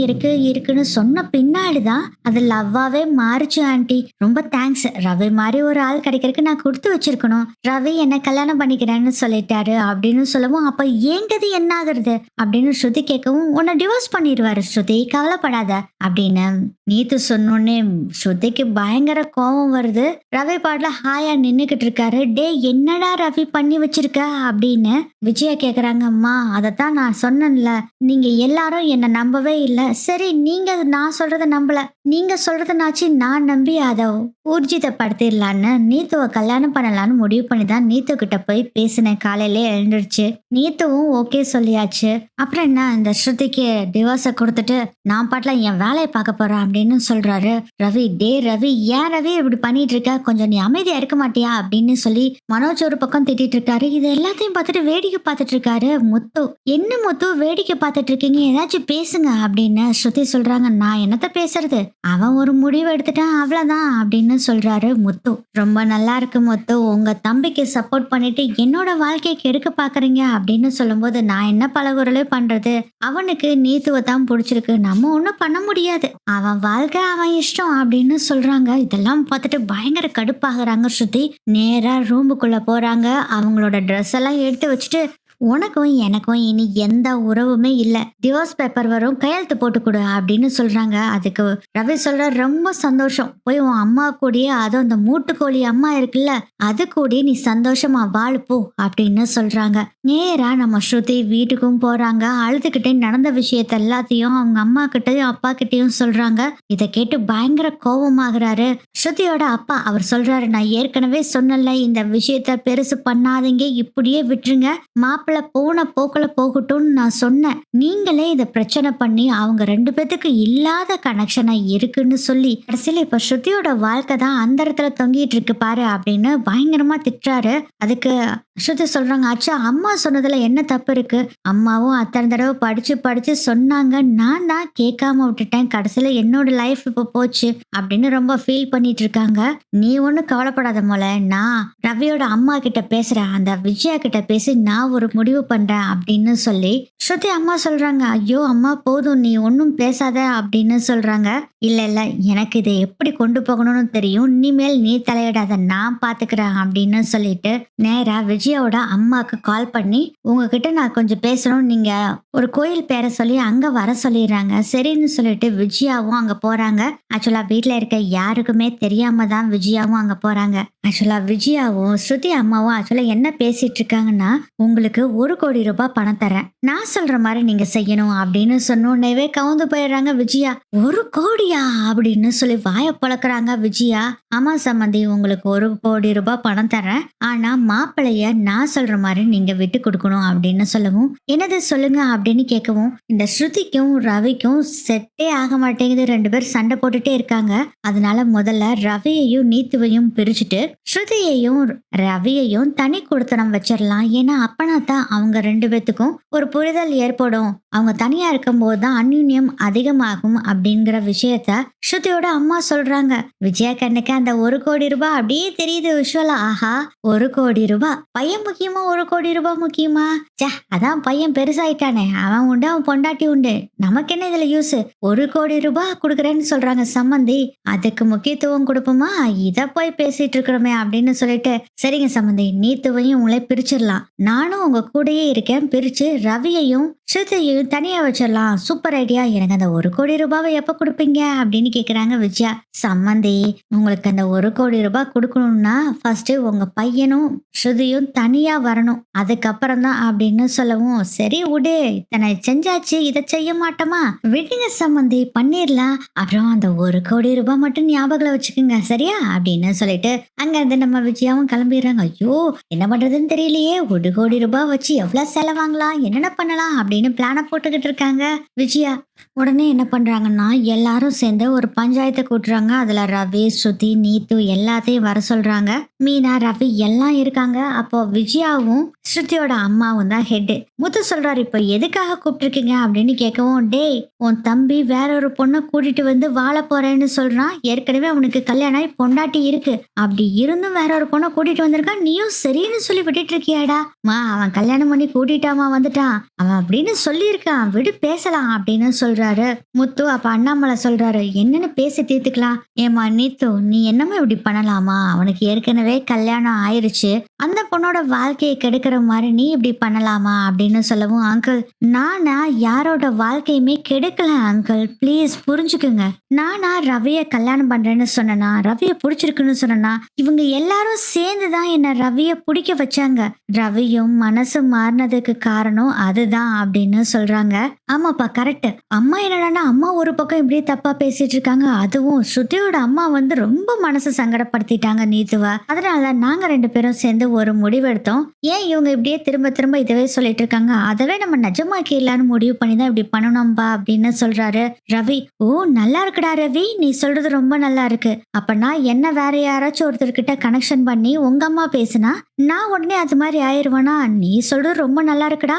இருக்குன்னு சொன்ன பின்னாடிதான் அது லவ்வாவே மாறுச்சு ஆண்டி. ரொம்ப தேங்க்ஸ், ரவி மாதிரி ஒரு ஆள் கிடைக்கிறதுக்கு நான் கொடுத்து வச்சிருக்கணும். ரவி என்ன கல்யாணம் பண்ணிக்கிறேன்னு சொல்லிட்டாரு அப்படின்னு சொல்லவும், அப்ப ஏங்கது என்ன ஆகுறது அப்படின்னு ஸ்ருதி கேட்கவும், உன்னை டிவோர்ஸ் பண்ணிடுவாரு ஸ்ருதி, கவலைப்படாத அப்படின்னு நீத்து சொன்னோன்னே ஸ்ருதிக்கு பயங்கர கோபம் வருது. ரவி பாட்டுல ஹாயா நின்னுக்கிட்டு இருக்காரு. டே என்னடா ரவி பண்ணி வச்சிருக்க அப்படின்னு விஜயா கேக்குறாங்க. அம்மா, அதைத்தான் நான் சொன்னேன்ல, நீங்க எல்லாரும் என்ன நம்பவே இல்லை. சரி, நீங்க நான் சொல்றத நம்பல, நீங்க சொல்றதுனாச்சு நான் நம்பி அதை ஊர்ஜிதப்படுத்திடலான்னு நீத்துவ கல்யாணம் பண்ணலான்னு முடிவு பண்ணி தான் நீத்து கிட்ட போய் பேசினேன். காலையிலே எழுந்துருச்சு. நீத்துவும் ஓகே சொல்லியாச்சு. அப்புறம் என்ன, இந்த ஸ்ருதிக்கு டிவோர்ஸை கொடுத்துட்டு நான் பாட்டுல என் வேலையை பார்க்க போறேன் அப்படின்னு சொல்றாரு ரவி. டே ரவி, ஏன் ரவி இப்படி பண்ணிட்டு இருக்க, கொஞ்சம் நீ அமைதியா இருக்க மாட்டியா அப்படின்னு சொல்லி மனோஜ் ஒரு பக்கம் திட்டிட்டு இருக்காரு. இது எல்லாத்தையும் பார்த்துட்டு வேடிக்கை பார்த்துட்டு இருக்காரு முத்து. என்ன முத்து வேடிக்கை பார்த்துட்டு இருக்கீங்க, ஏதாச்சும் பேசுங்க அப்படின்னு ஸ்ருதி சொல்றாங்க. நான் என்னத்த பேசுறது, அவன் ஒரு முடிவு எடுத்துட்டான் அவ்வளவுதான் அப்படின்னு சொல்றாரு முத்து. ரொம்ப நல்லா இருக்கு முத்து, உங்க தம்பிக்கு சப்போர்ட் பண்ணிட்டு என்னோட வாழ்க்கையை கெடுக்க பாக்குறீங்க அப்படின்னு சொல்லும்போது, நான் என்ன பலகுரலே பண்றது, அவனுக்கு நீத்துவ தான் பிடிச்சிருக்கு, நம்ம ஒண்ணும் பண்ண முடியாது, அவன் வாழ்க்கை அவன் இஷ்டம் அப்படின்னு சொல்றாங்க. இதெல்லாம் பார்த்துட்டு பயங்கர கடுப்பாகிறாங்க ஸ்ருதி. நேரா ரூமுக்குள்ள போறாங்க. அவங்களோட ட்ரெஸ் எல்லாம் எடுத்து வச்சுட்டு, உனக்கும் எனக்கும் இனி எந்த உறவுமே இல்ல, டிவோர்ஸ் பேப்பர் வரும், கையெழுத்து போட்டு கொடு அப்படின்னு சொல்றாங்க. அதுக்கு ரவி சொல்ற, ரொம்ப சந்தோஷம், போய் உன் அம்மா கூடயே, அதுவும் அந்த மூட்டுக்கோழி அம்மா இருக்குல்ல, அது கூட நீ சந்தோஷமா வாழுப்போ அப்படின்னு சொல்றாங்க. நேரா நம்ம ஸ்ருதி வீட்டுக்கும் போறாங்க. அழுதுகிட்டே நடந்த விஷயத்த எல்லாத்தையும் அவங்க அம்மா கிட்டயும் அப்பா கிட்டயும் சொல்றாங்க. இதை கேட்டு பயங்கர கோபமாகறாரு ஸ்ருதியோட அப்பா. அவர் சொல்றாரு, நான் ஏற்கனவே சொன்னல, இந்த விஷயத்த பெருசு பண்ணாதீங்க, இப்படியே விட்டுருங்க, மாப்பிள்ள மாப்பிள்ளை போன போக்குல போகட்டும்னு நான் சொன்னேன். நீங்களே இத பிரச்சனை பண்ணி அவங்க 2 பேத்துக்கு இல்லாத கனெக்ஷனா இருக்குன்னு சொல்லி கடைசியில இப்ப ஸ்ருதியோட வாழ்க்கை தான் அந்த இடத்துல தொங்கிட்டு இருக்கு பாரு அப்படின்னு பயங்கரமா திட்டுறாரு. அதுக்கு ஸ்ருதி சொல்றாங்க, அச்சா அம்மா சொன்னதுல என்ன தப்பு இருக்கு? அம்மாவும் அத்தனை தடவை படிச்சு படிச்சு சொன்னாங்க, நான் தான் கேட்காம விட்டுட்டேன். கடைசியில என்னோட லைஃப் இப்ப போச்சு அப்படின்னு ரொம்ப ஃபீல் பண்ணிட்டு இருக்காங்க. நீ ஒன்னும் கவலைப்படாத போல, நான் ரவியோட அம்மா கிட்ட பேசுறேன், அந்த விஜயா கிட்ட பேசி நான் ஒரு முடிவு பண்றேன் அப்படின்னு சொல்லி ஸ்ருதி அம்மா சொல்றாங்க. ஐயோ அம்மா போதும், நீ ஒன்னும் பேசாத அப்படின்னு சொல்றாங்க. இல்ல இல்ல, எனக்கு இதை எப்படி கொண்டு போகணும்னு தெரியும், இனிமேல் நீ தலையிடாத, நான் பாத்துக்கிறேன் அப்படின்னு சொல்லிட்டு நேரா விஜயாவோட அம்மாக்கு கால் பண்ணி உங்ககிட்ட நான் கொஞ்சம் பேசணும், நீங்க ஒரு கோயில் பேரை சொல்லி அங்க வர சொல்லிடுறாங்க. சரின்னு சொல்லிட்டு விஜயாவும் அங்க போறாங்க. ஆக்சுவலா வீட்டுல இருக்க யாருக்குமே தெரியாம தான் விஜயாவும் அங்க போறாங்க. ஆக்சுவலா விஜயாவும் ஸ்ருதி அம்மாவும் ஆக்சுவலா என்ன பேசிட்டு இருக்காங்கன்னா, உங்களுக்கு 1 கோடி ரூபாய் பணம் தரேன், நான் சொல்ற மாதிரி நீங்க செய்யணும் அப்படின்னு சொன்னோன்னே கவுந்து போயிடுறாங்க விஜயா. 1 கோடியா அப்படின்னு சொல்லி வாய பழக்கிறாங்க விஜயா. ஆமா சம்மந்தி, உங்களுக்கு 1 கோடி ரூபாய் பணம் தரேன், ஆனா மாப்பிள்ளைய நான் சொல்ற மாதிரி நீங்க விட்டு கொடுக்கணும் அப்படின்னு சொல்லவும், என்னது சொல்லுங்க அப்படின்னு கேட்கவும், இந்த ஸ்ருதிக்கும் ரவிக்கும் செட்டே ஆக மாட்டேங்குது, 2 பேர் சண்டை போட்டுட்டே இருக்காங்க. அதனால முதல்ல ரவியையும் நீத்துவையும் பிரிச்சுட்டு ஸ்ருதியையும் ரவியையும் தனி கொடுத்தனம் வச்சிடலாம். ஏன்னா அப்பனா தான் அவங்க 2 பேத்துக்கும் ஒரு புரிதல் ஏற்படும். அவங்க தனியா இருக்கும் போதுதான் அந்யுன்யம் அதிகமாகும் அப்படிங்கிற விஷயத்த ஸ்ருதியோட அம்மா சொல்றாங்க. விஜயா கண்ணுக்கு அந்த 1 கோடி ரூபாய் அப்படியே தெரியுது விஷுவலா. ஆஹா, 1 கோடி ரூபாய் பையன் முக்கியமா 1 கோடி ரூபாய் முக்கியமா? அதான் பையன் பெருசாயிட்டானே, அவன் உண்டு அவன் பொண்டாட்டி உண்டு, நமக்கு என்ன இதுல யூஸ்? 1 கோடி ரூபாய் கொடுக்குறேன்னு சொல்றாங்க சம்மந்தி, அதுக்கு முக்கியத்துவம் கொடுப்போமா? இத போய் பேசிட்டு இருக்கிறோமே அப்படின்னு சொல்லிட்டு, சரிங்க சம்மந்தி, நீத்துவையும் உங்களை பிரிச்சிடலாம், நானும் உங்க கூடயே இருக்கேன், பிரிச்சு ரவியையும் ஸ்ருதியையும் தனியா வச்சிடலாம், சூப்பர் ஐடியா, எனக்கு அந்த 1 கோடி ரூபாவை எப்ப கொடுப்பீங்க அப்படின்னு கேக்குறாங்க விஜயா. சம்மந்தி, உங்களுக்கு அந்த 1 கோடி ரூபாய் கொடுக்கணும்னா ஃபர்ஸ்ட் உங்க பையனும் ஸ்ருதியும் தனியா வரணும், அதுக்கப்புறம் தான் அப்படின்னு சொல்லவும், சரி விடு, இத்தனை செஞ்சாச்சு, இதை செய்ய மாட்டோமா, விடுங்க சம்மந்தி பண்ணிடலாம், அப்புறம் அந்த 1 கோடி ரூபாய் மட்டும் ஞாபகம் வச்சுக்கோங்க சரியா அப்படின்னு சொல்லிட்டு அங்க இருந்து நம்ம விஜயாவும் கிளம்பிடுறாங்க. ஐயோ என்ன பண்றதுன்னு தெரியலையே, 1 கோடி ரூபாய் வச்சு எவ்வளவு செலவாங்கலாம், என்னென்ன பண்ணலாம் அப்படின்னு பிளான போட்டுக்கிட்டு இருக்காங்க விஜயா. உடனே என்ன பண்றாங்கன்னா, எல்லாரும் சேர்ந்து ஒரு பஞ்சாயத்தை கூட்டுறாங்க. அதுல ரவி, ஸ்ருதி, நீத்து எல்லாத்தையும் வர சொல்றாங்க. மீனா, ரவி எல்லாம் இருக்காங்க. அப்போ விஜயாவும் ஸ்ருதியோட அம்மாவும் தான் ஹெட். முத்து சொல்றாரு, இப்போ எதுக்காக கூப்பிட்டுருக்கீங்க அப்படின்னு கேட்கவும், டேய் உன் தம்பி வேற ஒரு பொண்ணை கூட்டிட்டு வந்து வாழ போறேன்னு சொல்றான், ஏற்கனவே அவனுக்கு கல்யாணம் ஆகி பொண்டாட்டி இருக்கு, அப்படி இருந்தும் வேற ஒரு பொண்ணை கூட்டிட்டு வந்திருக்கான், நீயும் சரின்னு சொல்லி விட்டுட்டு இருக்கியாடா? அவன் கல்யாணம் பண்ணி கூட்டிட்டாமா வந்துட்டான், அவன் அப்படின்னு சொல்லியிருக்கான், விடு பேசலாம் அப்படின்னு சொல்றாரு முத்து. அப்ப அண்ணாமலை சொல்றாரு, என்னன்னு பேசி தீர்த்துக்கலாம். ஏமா நீத்து, நீ என்னமா இப்படி பண்ணலாமா, அவனுக்கு ஏற்கனவே கல்யாணம் ஆயிருச்சு, அந்த பொண்ணோட வாழ்க்கையை கெடுக்கிற மாதிரி நீ இப்படி பண்ணலாமா அப்படின்னு சொல்லவும், அங்கிள் நானா யாரோட வாழ்க்கையுமே கெடுக்கல அங்கிள், பிளீஸ் புரிஞ்சுக்குங்க, நானா ரவிய கல்யாணம் பண்றேன்னு சொன்னா, ரவிய பிடிச்சிருக்குன்னு சொன்னா, இவங்க எல்லாரும் சேர்ந்துதான் என்ன ரவிய பிடிக்க வச்சாங்க, ரவியும் மனசு மாறினதுக்கு காரணம் அதுதான் அப்படின்னு சொல்றாங்க. ஆமாப்பா கரெக்ட், அம்மா என்னடான்னா அம்மா ஒரு பக்கம் இப்படி தப்பா பேசிட்டு இருக்காங்க, அதுவும் ஸ்ருதியோட அம்மா வந்து ரொம்ப மனசு சங்கடப்படுத்திட்டாங்க நீத்துவா, அதனால நாங்க 2 பேரும் சேர்ந்து ஒரு முடிவெடுத்தோம், ஏன் இவங்க இப்படியே திரும்ப திரும்ப இதவே சொல்லிட்டு இருக்காங்க, அதவே நம்ம நிஜமாக்கிடலான்னு முடிவு பண்ணி தான் இப்படி பண்ணணும்பா அப்படின்னு சொல்றாரு ரவி. ஓ நல்லா இருக்குடா ரவி, நீ சொல்றது ரொம்ப நல்லா இருக்கு, அப்பனா என்ன வேற யாராச்சும் ஒருத்தர்கிட்ட கனெக்ஷன் பண்ணி உங்க அம்மா பேசுனா நான் உடனே அது மாதிரி ஆயிருவானா, நீ சொல்றது ரொம்ப நல்லா இருக்குடா,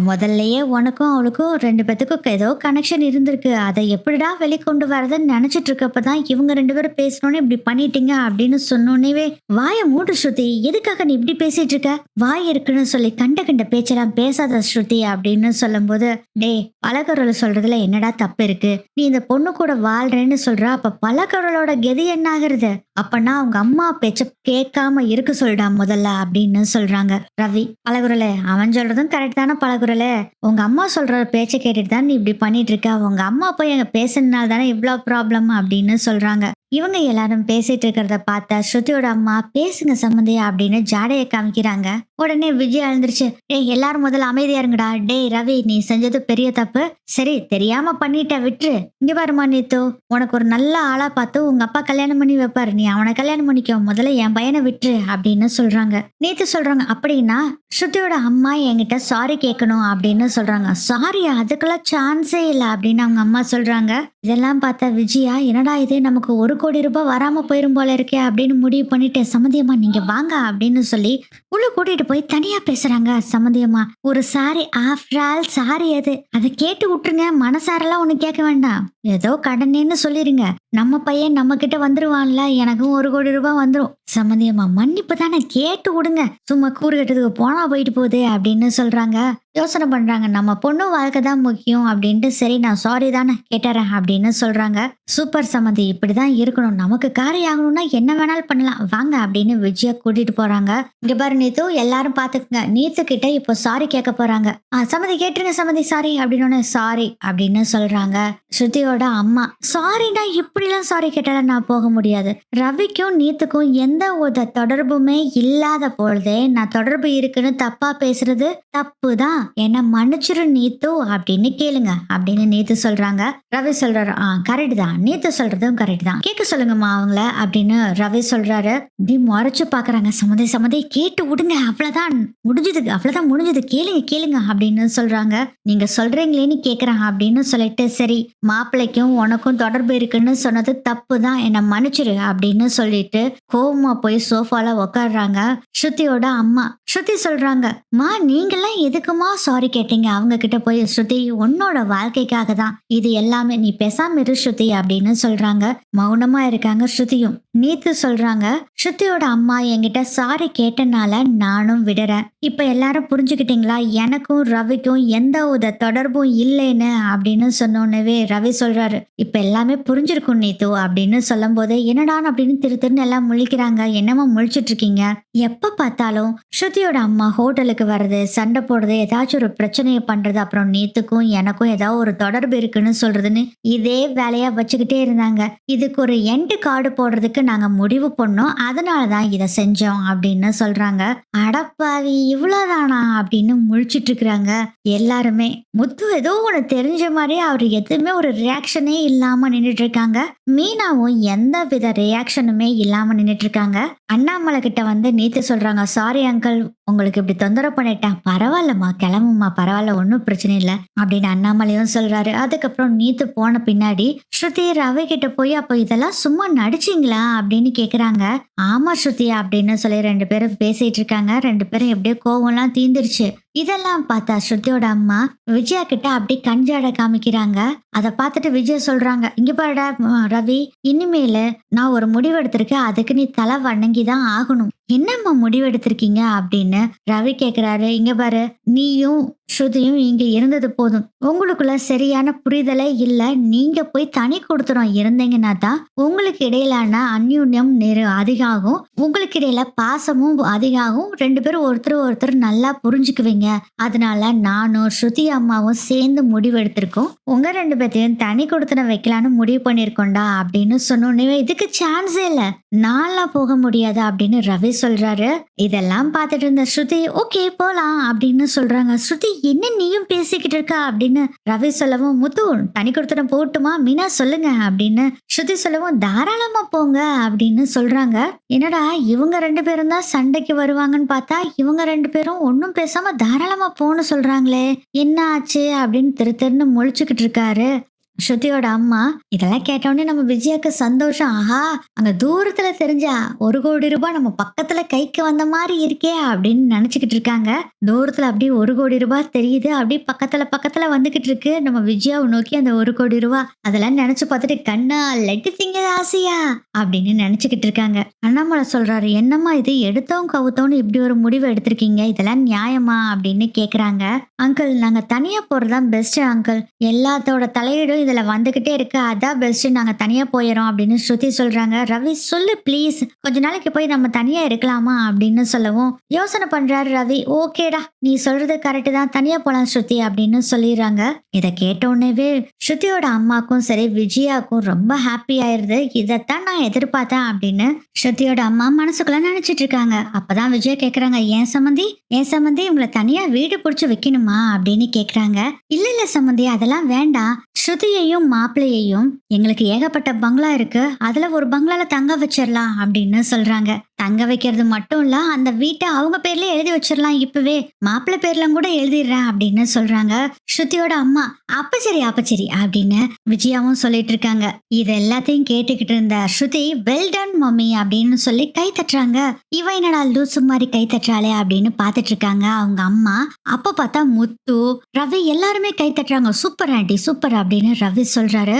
முதல்லயே உனக்கும் அவளுக்கும் 2 பேத்துக்கும் ஏதோ கனெக்ஷன் இருந்திருக்கு, அதை எப்படிடா வெளிக்கொண்டு வரதுன்னு நினைச்சிட்டு இருக்கப்பதான் இவங்க 2 பேரும் பேசணும்னு இப்படி பண்ணிட்டீங்க அப்படின்னு சொன்னோன்னே, வாய மூடு ஸ்ருதி, எதுக்காக நீ இப்படி பேசிட்டு இருக்க, வாய் இருக்குன்னு சொல்லி கண்ட கண்ட பேச்செல்லாம் பேசாத ஸ்ருதி அப்படின்னு சொல்லும் போது, டே பலகரல் சொல்றதுல என்னடா தப்பு இருக்கு, நீ இந்த பொண்ணு கூட வாழ்றேன்னு சொல்ற, அப்ப பலகரலோட கெதி என்ன ஆகுறது, அப்பனா அவங்க அம்மா பேச்ச கேட்காம இருக்க சொல்லிடா முதல்ல அப்படின்னு சொல்றாங்க ரவி. பலகுரலே அவன் சொல்றதும் கரெக்ட் தானே பலகுரலே, உங்க அம்மா சொல்ற பேச்சை கேட்டுட்டு தான் நீ இப்படி பண்ணிட்டு இருக்க, உங்க அம்மா போய் அங்க பேசுனால தானே இவ்வளவு ப்ராப்ளம் அப்படின்னு சொல்றாங்க. இவங்க எல்லாரும் பேசிட்டு இருக்கிறத பார்த்தா ஸ்ருதியோட அம்மா பேசுங்க சம்மந்தி அப்படின்னு ஜாடையை காமிக்கிறாங்க. உடனே விஜய் எழுந்துருச்சு, டேய் எல்லாரும் முதல்ல அமைதியா இருங்கடா. டேய் ரவி, நீ செஞ்சது பெரிய தப்பு. சரி தெரியாம பண்ணிட்ட, விட்டுரு. இங்க பாருமா நீத்து, உனக்கு ஒரு நல்ல ஆளா பார்த்து உங்க அப்பா கல்யாணம் பண்ணி வைப்பாரு, நீ அவனை கல்யாணம் பண்ணிக்கோ, முதல்ல என் பையனை விட்டுரு அப்படின்னு சொல்றாங்க. நீத்து சொல்றாங்க, அப்படின்னா ஸ்ருதியோட அம்மா என்கிட்ட சாரி கேட்கணும் அப்படின்னு சொல்றாங்க. சாரியா? அதுக்கெல்லாம் சான்ஸே இல்லை அப்படின்னு அவங்க அம்மா சொல்றாங்க. இதெல்லாம் பார்த்தா விஜயா, என்னடா இது, நமக்கு 1 கோடி ரூபாய் வராம போயிரும் போல இருக்கே அப்படின்னு முடிவு பண்ணிட்டு, சம்மந்தியம்மா நீங்க வாங்க அப்படின்னு சொல்லி உள்ள கூட்டிட்டு போய் தனியா பேசுறாங்க. சம்மந்தியம்மா, ஒரு சாரி, ஆஃப்டர் ஆல் சாரி அது, அதை கேட்டு விட்டுருங்க, மனசாரெல்லாம் ஒண்ணு கேட்க வேண்டாம், ஏதோ கடனேன்னு சொல்லிருங்க, நம்ம பையன் நம்ம கிட்ட வந்துருவான்ல, எனக்கும் 1 கோடி ரூபாய் வந்துரும். சம்மந்தியம்மா, மன்னிப்பு தானே, கேட்டு விடுங்க, சும்மா கூறு கட்டுறதுக்கு போனா போயிட்டு போகுது அப்படின்னு சொல்றாங்க. யோசனை பண்றாங்க, நம்ம பொண்ணு வாழ்க்கை தான் முக்கியம் அப்படின்ட்டு, சரி நான் சாரி தானே கேட்டுறேன் அப்படின்னு சொல்றாங்க. சூப்பர் சம்மந்தி, இப்படிதான் இருக்கணும், நமக்கு காரியம் ஆகணும்னா என்ன வேணாலும் பண்ணலாம், வாங்க அப்படின்னு விஜயா கூட்டிட்டு போறாங்க. இங்க பாரு நீத்து, எல்லாரும் பாத்துக்குங்க, நீத்து கிட்ட இப்போ சாரி கேட்க போறாங்க. சம்மந்தி கேட்டுருங்க சம்மந்தி சாரி அப்படின்னு. சாரி அப்படின்னு சொல்றாங்க. ஸ்ருதியோட அம்மா, சாரினா இப்படிலாம் சாரி கேட்டாலும் நான் போக முடியாது, ரவிக்கும் நீத்துக்கும் எந்த ஒரு தொடர்புமே இல்லாத பொழுதே நான் தொடர்பு இருக்குன்னு தப்பா பேசுறது தப்பு தான், என்ன மன்னிச்சிரு நீத்து அப்படின்னு கேளுங்க அப்படின்னு நீத்து சொல்றாங்க. ரவி சொல்றாரு, கரெக்ட் தான், நீத்து சொல்றதும் கரெக்ட் தான், கேட்க சொல்லுங்கம்மா அவங்கள அப்படின்னு ரவி சொல்றாரு. இப்படி முறைச்சு பாக்குறாங்க. சம்மந்தி சம்மந்தி கேட்டு விடுங்க, அவ்வளவுதான் முடிஞ்சது, அவ்வளவுதான் முடிஞ்சது, கேளுங்க கேளுங்க அப்படின்னு சொல்றாங்க. நீங்க சொல்றீங்களேன்னு கேக்குறேன் அப்படின்னு சொல்லிட்டு, சரி மாப்பிள்ளைக்கும் உனக்கும் தொடர்பு இருக்குன்னு சொன்னது தப்பு தான், என்ன மன்னிச்சிரு அப்படின்னு சொல்லிட்டு கோவமா போய் சோஃபால உக்காடுறாங்க. ஸ்ருதியோட அம்மா ஸ்ருதி சொல்றாங்க, மா நீங்கெல்லாம் எதுக்குமா சாரி கேட்டீங்க அவங்க கிட்ட போய், ஸ்ருதி உன்னோட வாழ்க்கைக்காக தான் இது எல்லாமே, நீ பேசாம இரு ஸ்ருதி அப்படின்னு சொல்றாங்க. மௌனமா இருக்காங்க ஸ்ருதியும். நீத்து சொல்றாங்க, ஸ்ருதியோட அம்மா என்கிட்ட சாரி கேட்டனால நானும் விடுறேன், இப்ப எல்லாரும் புரிஞ்சுக்கிட்டீங்களா, எனக்கும் ரவிக்கும் எந்த ஒரு தொடர்பும் இல்லைன்னு அப்படின்னு சொன்னோன்னே ரவி சொல்றாரு, இப்ப எல்லாமே புரிஞ்சிருக்கும் நீத்து அப்படின்னு சொல்லும் போது, என்னடான் அப்படின்னு திருன்னு எல்லாம் முழிக்கிறாங்க. என்னமா முழிச்சிட்டு இருக்கீங்க, எப்ப பார்த்தாலும் ஸ்ருதியோட அம்மா ஹோட்டலுக்கு வர்றது, சண்டை போடுறது, ஏதாச்சும் ஒரு பிரச்சனையை பண்றது, அப்புறம் நீத்துக்கும் எனக்கும் ஏதாவது ஒரு தொடர்பு இருக்குன்னு சொல்றதுன்னு இதே வேலையா வச்சுக்கிட்டே இருந்தாங்க. இதுக்கு ஒரு எண்ட் கார்டு போடுறதுக்கு நாங்க முடிவு பண்ணோம், அதனாலதான் இதை செஞ்சோம் அப்படின்னு சொல்றாங்க. அடப்பாவி இவ்வளவுதானா அப்படின்னு முழிச்சிட்டு இருக்கிறாங்க எல்லாருமே. முத்து ஏதோ ஒண்ணு தெரிஞ்ச மாதிரி அவர் எதுவுமே ஒரு ரியாக்ஷனே இல்லாம நின்றுட்டு இருக்காங்க. மீனாவும் எந்த வித ரியாக்ஷனுமே இல்லாம நின்றுட்டு இருக்காங்க. அண்ணாமலை கிட்ட வந்து நீத்து சொல்றாங்க, சாரி அங்கிள் உங்களுக்கு இப்படி தொந்தரவு பண்ணிட்டேன், பரவாயில்லம்மா கிளம்புமா, பரவாயில்ல ஒன்னும் பிரச்சனை இல்லை அப்படின்னு அண்ணாமலையும் சொல்றாரு. அதுக்கப்புறம் நீத்து போன பின்னாடி ஸ்ருதி ரவி கிட்ட போய், அப்போ இதெல்லாம் சும்மா நடிச்சிங்களா அப்படின்னு கேக்குறாங்க. ஆமா ஸ்ருதி அப்படின்னு சொல்லி 2 பேரும் பேசிட்டு இருக்காங்க. 2 பேரும் எப்படியோ கோவம்லாம் தீந்துருச்சு. இதெல்லாம் பார்த்தா ஸ்ருதியோட அம்மா விஜயா கிட்ட அப்படி கஞ்சாட காமிக்கிறாங்க. அதை பார்த்துட்டு விஜயா சொல்றாங்க, இங்க பாருடா ரவி, இனிமேல நான் ஒரு முடிவு எடுத்திருக்கேன், அதுக்கு நீ தலை வணங்கிதான் ஆகணும். என்னம்மா முடிவு எடுத்திருக்கீங்க அப்படின்னு ரவி கேக்குறாரு. இங்க பாரு, நீயும் ஸ்ருதியும் இங்க இருந்தது போதும், உங்களுக்குள்ள சரியான புரிதலே இல்ல, நீங்க போய் தனி கொடுத்துரும் இருந்தீங்கன்னா தான் உங்களுக்கு இடையிலான அந்யூன்யம் அதிகாகும், உங்களுக்கு இடையில பாசமும் அதிகாகும், 2 பேரும் ஒருத்தர் நல்லா புரிஞ்சுக்குவீங்க, அதனால நானும் ஸ்ருதி அம்மாவும் சேர்ந்து முடிவு எடுத்திருக்கோம், உங்க 2 பேர்த்தையும் தனி கொடுத்துன வைக்கலான்னு முடிவு பண்ணிருக்கோண்டா அப்படின்னு சொன்னோன்னே, இதுக்கு சான்ஸே இல்ல, நான்லாம் போக முடியாது அப்படின்னு ரவி சொல்றாரு. இதெல்லாம் பார்த்துட்டு இருந்த ஸ்ருதி, ஓகே போலாம் அப்படின்னு சொல்றாங்க. ஸ்ருதி, என்ன நீயும் பேசிக்கிட்டு இருக்க அப்படின்னு ரவி சொல்லவும், முத்து தனி கொடுத்துட போட்டுமா மீனா சொல்லுங்க அப்படின்னு ஸ்ருதி சொல்லவும், தாராளமா போங்க அப்படின்னு சொல்றாங்க. என்னடா இவங்க 2 பேரும் தான் சண்டைக்கு வருவாங்கன்னு பார்த்தா இவங்க 2 பேரும் ஒன்னும் பேசாம தாராளமா போன்னு சொல்றாங்களே, என்ன ஆச்சு அப்படின்னு திருன்னு முழிச்சுக்கிட்டு இருக்காரு ஸ்ருதியோட அம்மா. இதெல்லாம் கேட்டோடனே நம்ம விஜயாக்கு சந்தோஷம். ஆஹா, அங்க தூரத்துல தெரிஞ்சா 1 கோடி ரூபாய் நம்ம பக்கத்துல கைக்கு வந்த மாதிரி இருக்கே அப்படின்னு நினைச்சுக்கிட்டு இருக்காங்க. தூரத்துல அப்படியே 1 கோடி ரூபாய் தெரியுது, அப்படியே பக்கத்துல வந்துகிட்டு இருக்கு நம்ம விஜயாவை நோக்கி அந்த 1 கோடி ரூபாய். அதெல்லாம் நினைச்சு பார்த்துட்டு, கண்ணா லட்டு திங்க ஆசையா அப்படின்னு நினைச்சுக்கிட்டு இருக்காங்க. அண்ணாமலை சொல்றாரு, என்னம்மா இது எடுத்தோம் கவுத்தோன்னு இப்படி ஒரு முடிவு எடுத்திருக்கீங்க, இதெல்லாம் நியாயமா அப்படின்னு கேக்குறாங்க. அங்கிள், நாங்க தனியா போறதுதான் பெஸ்ட் அங்கிள், எல்லாத்தோட தலையீடும் இதுல வந்துகிட்டே இருக்கு, அதான் பெஸ்ட், நாங்க தனியா போயிடறோம் அப்படின்னு ஸ்ருதி சொல்றாங்க. ரவி சொல்லு ப்ளீஸ், கொஞ்ச நாளைக்கு போய் நம்ம தனியா இருக்கலாமா அப்படின்னு சொல்லவும் யோசனை பண்றாரு ரவி. ஓகேடா, நீ சொல்றது கரெக்ட் தான், தனியா போலாம் ஸ்ருதி அப்படின்னு சொல்லிடுறாங்க. இதை கேட்ட உடனேவே ஸ்ருதியோட அம்மாக்கும் சரி விஜயாக்கும் ரொம்ப ஹாப்பி ஆயிருது. இதைத்தான் நான் எதிர்பார்த்தேன் அப்படின்னு ஸ்ருதியோட அம்மா மனசுக்குள்ள நினைச்சிட்டு இருக்காங்க. அப்பதான் விஜயா கேக்குறாங்க, ஏன் சம்மந்தி உங்களை தனியா வீடு புடிச்சு வைக்கணுமா அப்படின்னு கேக்குறாங்க. இல்ல இல்ல சம்மந்தி, அதெல்லாம் வேண்டாம். ஸ்ருதியையும் மாப்பிள்ளையையும் எங்களுக்கு ஏகப்பட்ட பங்களா இருக்கு, அதுல ஒரு பங்களால தங்க வச்சிடலாம் அப்படின்னு சொல்றாங்க. தங்க வைக்கிறது மட்டும் இல்ல, அந்த வீட்டை அவங்க பேர்ல எழுதி வச்சிடலாம், இப்பவே மாப்பிள்ளை பேர்ல கூட எழுதிடுறேன் அப்படின்னு சொல்றாங்க ஸ்ருதியோட அம்மா. அப்ப சரி அப்படின்னு விஜயாவும் சொல்லிட்டு இருக்காங்க. இது எல்லாத்தையும் கேட்டுக்கிட்டு இருந்த ஸ்ருதி வெல் டன் மம்மி அப்படின்னு சொல்லி கை தட்டுறாங்க. இவ என்னடா லூசு மாதிரி கை தட்டுறாளே அப்படின்னு பாத்துட்டு இருக்காங்க அவங்க அம்மா. அப்ப பார்த்தா முத்து, ரவி எல்லாருமே கை தட்டுறாங்க. சூப்பர் ஆண்டி, சூப்பர் அப்படின்னு ரவி சொல்றாரு.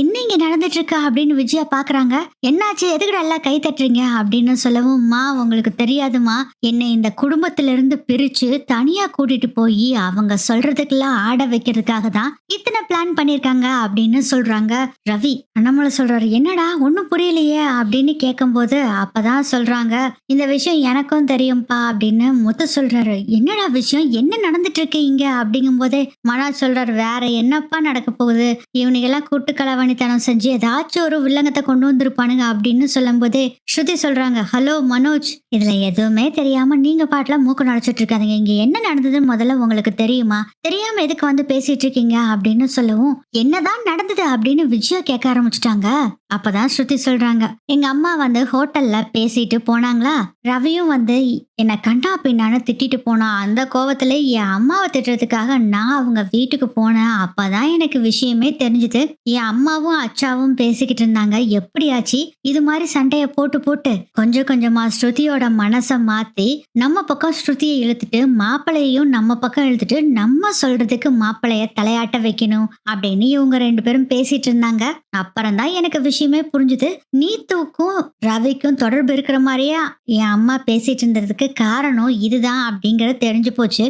என்ன இங்க நடந்துட்டு இருக்கா அப்படின்னு விஜயா பாக்குறாங்க. என்னாச்சு, எதுக்குடா எல்லாம் கை தட்டுறீங்க அப்படின்னு சொல்லவும், மா உங்களுக்கு தெரியாதுமா, என்னை இந்த குடும்பத்துல இருந்து பிரிச்சு தனியா கூட்டிட்டு போய் அவங்க சொல்றதுக்கெல்லாம் ஆட வைக்கிறதுக்காக தான் இத்தனை பிளான் பண்ணிருக்காங்க அப்படின்னு சொல்றாங்க. ரவி அண்ணாமலை சொல்றாரு, என்னடா ஒன்னும் புரியலையே அப்படின்னு கேட்கும் போது அப்பதான் சொல்றாங்க, இந்த விஷயம் எனக்கும் தெரியும்பா அப்படின்னு முத்து சொல்றாரு. என்னடா விஷயம், என்ன நடந்துட்டு இருக்கு இங்க அப்படிங்கும் போதே மனோஜ் சொல்றாரு, வேற என்னப்பா நடக்க போகுது, இவனுக்கெல்லாம் கூட்டு களவாணித்தனம் செஞ்சு ஏதாச்சும் ஒரு வில்லங்கத்தை கொண்டு வந்திருப்பானுங்க அப்படின்னு சொல்லும் போதே ஸ்ருதி சொல்றாங்க, ஹலோ மனோஜ், இதுல எதுவுமே தெரியாம நீங்க பாட்டுல மூக்கு நடைச்சிட்டு இருக்காதீங்க. இங்க என்ன நடந்ததுன்னு முதல்ல உங்களுக்கு தெரியுமா, தெரியாம எதுக்கு வந்து பேசிட்டு இருக்கீங்க அப்படின்னு சொல்லவும், என்னதான் நடந்தது அப்படின்னு விஜயா கேட்க ஆரம்பிச்சுட்டாங்க. அப்பதான் ஸ்ருதி சொல்றாங்க, எங்க அம்மா வந்து ஹோட்டல்ல பேசிட்டு போனாங்களா, ரவியும் வந்து என்ன கண்டா பின்னான்னு திட்டிட்டு போனா, அந்த கோவத்துல என் அம்மாவை திட்டுறதுக்காக நான் அவங்க வீட்டுக்கு போனேன். அப்பதான் எனக்கு விஷயமே தெரிஞ்சது. என் அம்மாவும் அச்சாவும் பேசிக்கிட்டு இருந்தாங்க. எப்படியாச்சு இது மாதிரி சண்டைய போட்டு போட்டு கொஞ்சம் கொஞ்சமா ஸ்ருதியோட மனசை மாத்தி நம்ம பக்கம் ஸ்ருதியை இழுத்துட்டு மாப்பிள்ளையும் நம்ம பக்கம் இழுத்துட்டு நம்ம சொல்றதுக்கு மாப்பிள்ளைய தலையாட்ட வைக்கணும் அப்படின்னு இவங்க ரெண்டு பேரும் பேசிட்டு இருந்தாங்க. அப்புறம்தான் எனக்கு விஷயமே புரிஞ்சுது. நீத்துக்கும் ரவிக்கும் தொடர்பு இருக்கிற மாதிரியே என் அம்மா பேசிட்டு இருந்ததுக்கு காரணம் இதுதான் அப்படிங்கறது தெரிஞ்சு போச்சு.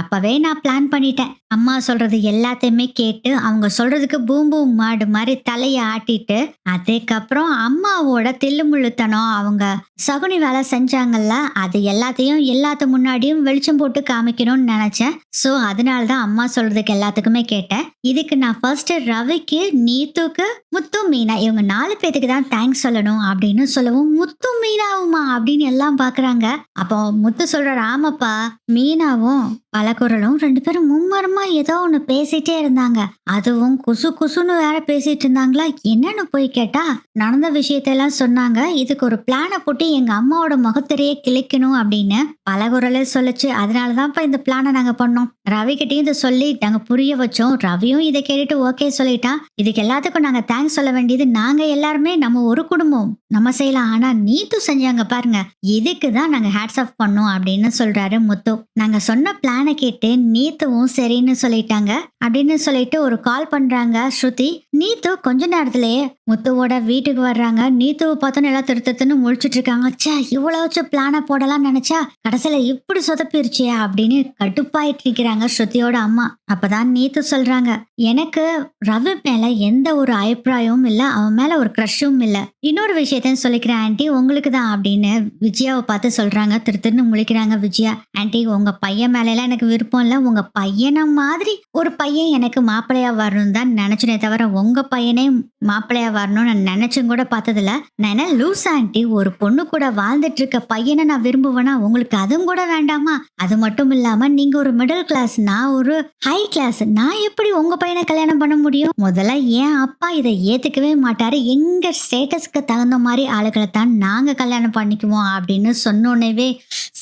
அப்பவே நான் பிளான் பண்ணிட்டேன். அம்மா சொல்றது எல்லாத்தையுமே கேட்டு அவங்க சொல்றதுக்கு பூம் பூம் மாடு மாதிரி தலையை ஆட்டிட்டு, அதுக்கப்புறம் அம்மாவோட தில்லுமுள்ளுத்தனம் அவங்க சகுனி வேலை செஞ்சாங்கல்ல, அது எல்லாத்தையும் எல்லாத்து முன்னாடியும் வெளிச்சம் போட்டு காமிக்கணும்னு நினைச்சேன். சோ அதனாலதான் அம்மா சொல்றதுக்கு எல்லாத்துக்குமே கேட்டேன். இதுக்கு நான் ஃபர்ஸ்ட் ரவிக்கு, நீத்துக்கு, முத்து, மீனா இவங்க 4 பேத்துக்கு தான் தேங்க்ஸ் சொல்லணும் அப்படின்னு சொல்லவும், முத்து மீனாவுமா அப்படின்னு எல்லாம் பாக்குறாங்க. அப்போ முத்து சொல்றாரு, ஆமாப்பா, மீனாவும் பலகுரலும் 2 பேரும் மும்மரமா ஏதோ ஒண்ணு பேசிட்டே இருந்தாங்க. அதுவும் குசு குசுன்னு வேற பேசிட்டு இருந்தாங்களா. என்னன்னு போய் கேட்டா நடந்த விஷயத்தெல்லாம் சொன்னாங்க. இதுக்கு ஒரு பிளானை போட்டு எங்க அம்மாவோட முகத்திரையே கிழிக்கணும் அப்படின்னு பலகுரலே சொல்லுச்சு. அதனாலதான்ப்பா இந்த பிளானை நாங்க பண்ணோம். ரவி கிட்டையும் இதை சொல்லி நாங்க புரிய வச்சோம். ரவியும் இதை கேட்டுட்டு ஓகே சொல்லிட்டான். இதுக்கு எல்லாத்துக்கும் நாங்க தேங்க்ஸ் சொல்ல வேண்டியது நாங்க எல்லாருமே, நம்ம ஒரு குடும்பம், நம்ம செய்யலாம். ஆனா நீத்து செஞ்சாங்க பாருங்க, இதுக்குதான் நாங்க ஹேட்ஸ் ஆஃப் பண்ணோம் அப்படின்னு சொல்றாரு முத்து. நாங்க சொன்ன பிளானை கேட்டு நீத்துவும் சரின்னு சொல்லிட்டாங்க அப்படின்னு சொல்லிட்டு ஒரு கால் பண்றாங்க ஸ்ருதி. நீத்து கொஞ்ச நேரத்திலேயே முத்துவோட வீட்டுக்கு வர்றாங்க. நீத்துவை பார்த்தோன்னு எல்லாம் திருத்தத்துன்னு முழிச்சிட்டு இருக்காங்க. சே, இவ்வளவு பிளான போடலாம் நினைச்சா கடைசியில இப்படி சொதப்பிருச்சே அப்படின்னு கடுப்பாயிட்டு இருக்கிறாங்க ஸ்ருதியோட அம்மா. அப்பதான் நீத்து சொல்றாங்க, எனக்கு ரவி மேல எந்த ஒரு அபிப்பிராயமும் இல்ல, அவன் மேல ஒரு கிரஷும் இல்ல. இன்னொரு விஷயத்தையும் சொல்லிக்கிறேன் ஆன்ட்டி, உங்களுக்கு தான் அப்படின்னு விஜயாவை பார்த்து சொல்றாங்க. திருத்தின்னு முழிக்கிறாங்க விஜயா. ஆன்ட்டி, உங்க பையன் மேல எல்லாம் எனக்கு விருப்பம் இல்ல, உங்க பையனை மாதிரி ஒரு பையன் எனக்கு மாப்பிள்ளையா வரணும் தான் நினைச்சனே தவிர உங்க பையனே மாப்பிள்ளையா வரணும்னு நான் நினைச்சும் கூட பார்த்ததில்ல. நான் என்ன லூஸ் ஆன்ட்டி, ஒரு பொண்ணு கூட வாழ்ந்துட்டு இருக்க பையனை நான் விரும்புவேனா, உங்களுக்கு அதுவும் கூட வேண்டாமா? அது மட்டும் இல்லாம நீங்க ஒரு மிடில் கிளாஸ், நான் ஒரு ஹை கிளாஸ், நான் எப்படி உங்க பையனை கல்யாணம் பண்ண முடியும்? முதல்ல என் அப்பா இதை ஏத்துக்கவே மாட்டாரு. எங்க ஸ்டேட்டஸ்க்கு தகுந்த மாதிரி ஆளுகளை தான் நாங்க கல்யாணம் பண்ணிக்குவோம் அப்படின்னு சொன்னோன்னே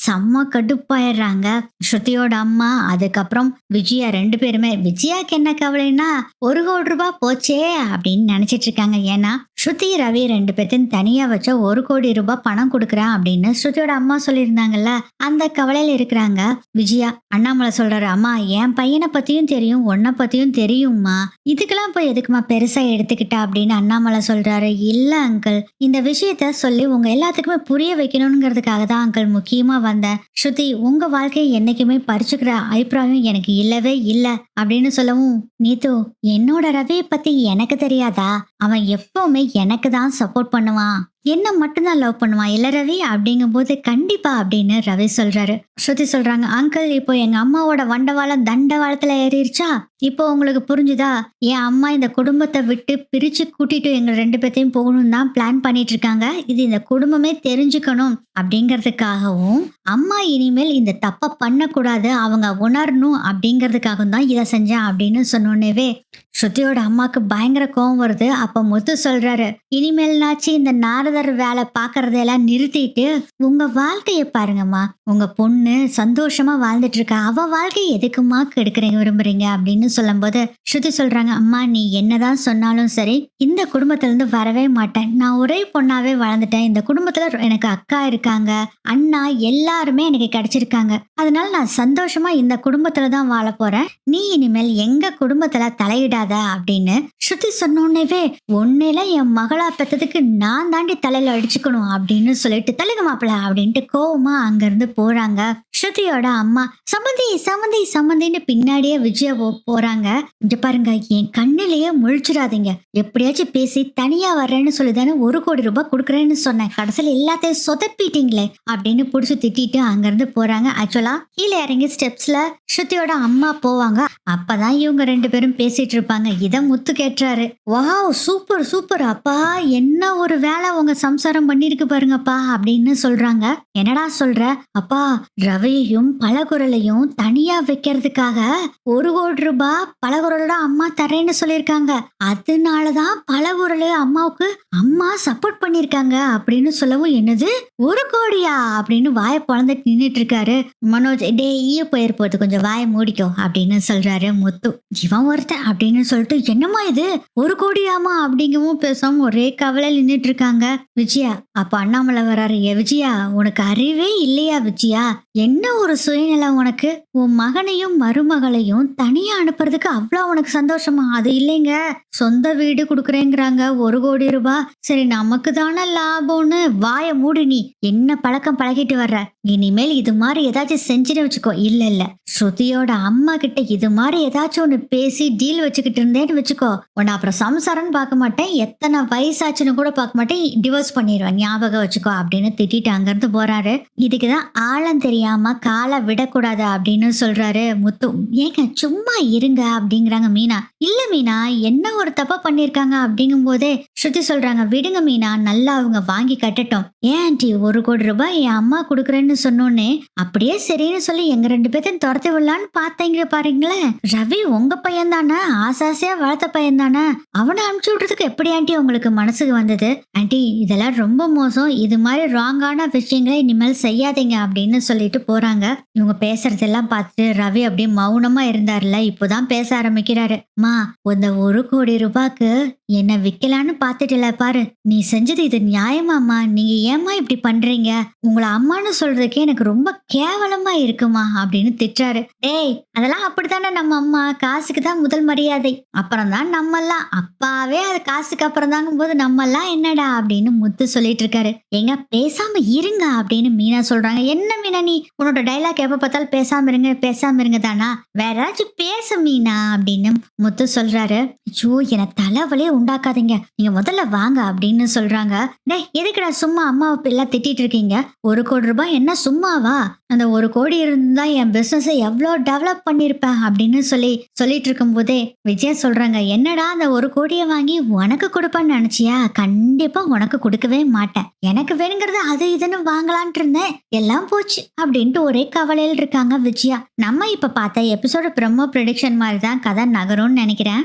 செம்ம கடுப்பாயிடுறாங்க ஸ்ருதியோட அம்மா. அதுக்கப்புறம் விஜயா 2 பேருமே, விஜயாக்கு என்ன கவலைன்னா 1 கோடி ரூபாய் போச்சே அப்படின்னு நினைச்சிட்டு இருக்காங்க. ஏன்னா ஸ்ருதி ரவி 2 பேர்த்தையும் தனியா வச்ச 1 கோடி ரூபாய் பணம் கொடுக்குறேன் அப்படின்னு ஸ்ருதியோட அம்மா சொல்லியிருந்தாங்கல்ல, அந்த கவலையில இருக்கிறாங்க விஜயா. அண்ணாமலை சொல்றாரு, அம்மா என் பையனை பத்தியும் தெரியும், உன்னை பத்தியும் தெரியும்மா. இதுக்கெல்லாம் போய் எதுக்குமா பெருசா எடுத்துக்கிட்டா அப்படின்னு அண்ணாமலை சொல்றாரு. இல்ல அங்கிள், இந்த விஷயத்த சொல்லி உங்க எல்லாத்துக்குமே புரிய வைக்கணுங்கிறதுக்காக தான் அங்கிள் முக்கியமா வந்தேன். ஸ்ருதி, உங்க வாழ்க்கையை என்னைக்குமே பறிச்சுக்கிற அபிப்பிராயம் எனக்கு இல்லவே இல்ல அப்படின்னு சொல்லவும், நீத்து, என்னோட ரவியை பத்தி எனக்கு தெரியாதா? அவன் எப்பவுமே எனக்கு தான் சப்போர்ட் பண்ணுவான், என்ன மட்டும்தான் லவ் பண்ணுவான் இல்ல ரவி அப்படிங்கும்போது கண்டிப்பா அப்படின்னு ரவி சொல்றாரு. ஸ்ருதி சொல்றாங்க, அங்கிள் இப்போ எங்க அம்மாவோட வண்டவாளம் தண்டவாளத்துல ஏறிடுச்சா? இப்போ உங்களுக்கு புரிஞ்சுதா? என் அம்மா இந்த குடும்பத்தை விட்டு பிரிச்சு கூட்டிட்டு எங்க 2 பேத்தையும் போகணும் தான் பிளான் பண்ணிட்டு இருக்காங்க. இது இந்த குடும்பமே தெரிஞ்சுக்கணும் அப்படிங்கறதுக்காகவும், அம்மா இனிமேல் இந்த தப்ப பண்ணக்கூடாது, அவங்க உணரணும் அப்படிங்கறதுக்காகவும் தான் இதை செஞ்சேன் அப்படின்னு சொன்னோன்னேவே ஸ்ருதியோட அம்மாக்கு பயங்கர கோவம் வருது. அப்ப முத்து சொல்றாரு, இனிமேல்னாச்சு இந்த நாரதர் வேலை பாக்குறதெல்லாம் நிறுத்திட்டு உங்க வாழ்க்கைய பாருங்கம்மா. உங்க பொண்ணு சந்தோஷமா வாழ்ந்துட்டு இருக்கா, அவ வாழ்க்கையை எதுக்குமா கெடுக்கிறீங்க விரும்புறீங்க அப்படின்னு சொல்லும் போது ஸ்ருதி சொல்றாங்க, அம்மா நீ என்னதான் சொன்னாலும் சரி, இந்த குடும்பத்துல இருந்து வரவே மாட்டேன். நான் ஒரே பொண்ணாவே வளர்ந்துட்டேன். இந்த குடும்பத்துல எனக்கு அக்கா இருக்காங்க, அண்ணா எல்லாருமே எனக்கு கிடைச்சிருக்காங்க. அதனால நான் சந்தோஷமா இந்த குடும்பத்துல தான் வாழ போறேன். நீ இனிமேல் எங்க குடும்பத்துல தலையிடாத அப்படின்னு ஸ்ருதி சொன்னோன்னேவே, ஒன்னேல என் மகளா பெத்ததுக்கு நான் தாண்டி தலையில அடிச்சுக்கணும் அப்படின்னு சொல்லிட்டு தலக மாப்பிள்ள அப்படின்ட்டு கோவமா அங்க இருந்து போறாங்க. ஸ்ருதியோட அம்மா சம்மந்தி சம்மந்தி சம்மந்தின்னு பின்னாடியே விஜயா போறாங்க. இங்க பாருங்க, என் கண்ணிலேயே முழிச்சிடாதீங்க, எப்படியாச்சும் பேசி தனியா வர்றேன்னு சொல்லிதானே 1 கோடி ரூபாய் கொடுக்குறேன்னு சொன்னேன், கடைசியில எல்லாத்தையும் சொதப்பிட்டீங்களே அப்படின்னு புடிச்சு திட்டிட்டு அங்க இருந்து போறாங்க. ஆக்சுவலா கீழே இறங்கி ஸ்டெப்ஸ்ல ஸ்ருதியோட அம்மா போவாங்க. அப்பதான் இவங்க 2 பேரும் பேசிட்டு இருப்பாங்க. இத முத்து கேட்டுறாரு, வாவ் சூப்பர் சூப்பர் அப்பா, என்ன ஒரு வேலை உங்க சம்சாரம் பண்ணிருக்கு பாருங்கப்பா அப்படின்னு சொல்றாங்க. என்னடா சொல்ற? அப்பா, ரவியையும் பலகுரலையும் தனியா வைக்கிறதுக்காக 1 கோடி ரூபாய் பலகுரலோட அம்மா தரேன்னு சொல்லியிருக்காங்க. அதனாலதான் பலகுரலு அம்மாவுக்கு அம்மா சப்போர்ட் பண்ணிருக்காங்க அப்படின்னு சொல்லவும், என்னது 1 கோடியா அப்படின்னு வாயை பொழந்துட்டு நின்றுட்டு இருக்காரு மனோஜ். டே ஈய போயிரு போது, கொஞ்சம் வாயை மூடிக்கோ அப்படின்னு சொல்றாரு முத்து. இவன் ஒருத்தன் அப்படின்னு சொல்லிட்டு, என்னம்மா இது 1 கோடியாமா அப்படிங்கவும் பேசாம ஒரே கவலையில் நின்றுட்டு இருக்காங்க விஜயா. அப்ப அண்ணாமலை வராரு. ஏ விஜயா, உனக்கு அறிவே இல்லையா விஜயா? என்ன ஒரு சுயநலம் உனக்கு? உன் மகனையும் மருமகளையும் தனியா அனுப்புறதுக்கு அவ்வளவு உனக்கு சந்தோஷமா? அது இல்லைங்க, சொந்த வீடு கொடுக்குறேங்கிறாங்க 1 கோடி ரூபாய். சரி, நமக்கு தானே லாபம்னு வாய மூடு. நீ என்ன பழக்கம் பழகிட்டு வர்ற? இனிமேல் இது மாதிரி ஏதாச்சும் செஞ்சுன்னு வச்சுக்கோ. இல்ல இல்ல, ஸ்ருதியோட அம்மா கிட்ட இது மாதிரி ஏதாச்சும் ஒண்ணு பேசி டீல் வச்சுக்கிட்டு இருந்தேன்னு வச்சுக்கோ, உன்னை அப்புறம் சம்சாரம்னு பார்க்க மாட்டேன், எத்தனை வயசாச்சுன்னு கூட பார்க்க மாட்டேன், டிவோர்ஸ் பண்ணிடுவேன், ஞாபகம் வச்சுக்கோ அப்படின்னு திட்டிட்டு அங்கிருந்து போறாரு. இதுக்குதான் ஆழம் தெரியாம காலை விடக்கூடாது அப்படின்னு சொல்றாரு முத்து. ஏங்க சும்மா இருங்க அப்படிங்கிறாங்க மீனா. இல்ல மீனா, என்ன ஒரு தப்பா பண்ணிருக்காங்க அப்படிங்கும் போதே ஸ்ருதி சொல்றாங்க, விடுங்க மீனா, நல்லா அவங்க வாங்கி கட்டட்டும். ஏன் ஆண்டி 1 கோடி ரூபாய் என் அம்மா கொடுக்குறேன்னு சொன்னோன்னே அப்படியே சரின்னு சொல்லி எங்க 2 பேர்த்தையும் துரத்தி விடலான்னு பார்த்தீங்க பாருங்களேன். ரவி உங்க பையன் தானே, ஆசாசியா வளர்த்த பையன் தானே, அவனை அனுப்பிச்சு விடுறதுக்கு எப்படி ஆண்டி உங்களுக்கு மனசுக்கு வந்தது? ஆண்டி இதெல்லாம் ரொம்ப மோசம், இது மாதிரி ராங்கான விஷயங்களை இனிமேல் செய்யாதீங்க அப்படின்னு சொல்லிட்டு போறாங்க. இவங்க பேசுறதெல்லாம் பார்த்துட்டு ரவி அப்படியே மௌனமா இருந்தார்ல, இப்போதான் பேச ஆரம்பிக்கிறாரு. மா, இந்த 1 கோடி ரூபாய்க்கு என்ன விக்கலான்னு பாத்துட்டுல பாரு, நீ செஞ்சது இது நியாயமாமா? நீங்க ஏமா இப்படி பண்றீங்க? உங்களை அம்மான்னு சொல்றதுக்கே எனக்கு ரொம்ப கேவலமா இருக்குமா அப்படின்னு திட்டுறாரு. டேய், அதெல்லாம் அப்படித்தானே, நம்ம அம்மா காசுக்கு தான் முதல் மரியாதை, அப்புறம் தான் நம்ம எல்லாம். அப்பாவே அது காசுக்கு அப்புறம் தாங்கும் போது நம்ம எல்லாம் என்னடா அப்படின்னு முத்து சொல்லிட்டு இருக்காரு. எங்க பேசாம இருங்க அப்படின்னு மீனா சொல்றாங்க. என்ன மீனா, நீ உன்னோட டைலாக் எப்ப பார்த்தாலும் பேசாம இருங்க பேசாம இருங்க தானா, வேற ஏதாச்சும் பேச மீனா அப்படின்னு முத்து சொல்றாரு. ஐயோ, என தலைவலியே உண்டாக்காதீங்க, நீங்க முதல்ல வாங்க அப்படின்னு சொல்றாங்க. டேய், எதுக்குடா சும்மா அம்மாவை எல்லாம் திட்டிட்டு இருக்கீங்க? 1 கோடி ரூபாய் என்ன சும்மாவா? அந்த 1 கோடி இருந்தா என் பிசினஸ் எவ்வளவு டெவலப் பண்ணிருப்பேன் அப்படின்னு சொல்லிட்டு இருக்கும் போதே விஜயா சொல்றாங்க, என்னடா அந்த 1 கோடியை வாங்கி உனக்கு கொடுப்பான்னு நினைச்சியா? கண்டிப்பா உனக்கு கொடுக்கவே மாட்டேன், எனக்கு வேணுங்கிறது அது இதுன்னு வாங்கலான் இருந்தேன், எல்லாம் போச்சு அப்படின்ட்டு ஒரே கவலையில் இருக்காங்க விஜயா. நம்ம இப்ப பார்த்த எபிசோட ப்ரோமோ ப்ரெடிக்ஷன் மாதிரி தான் கதை நகரும்னு நினைக்கிறேன்.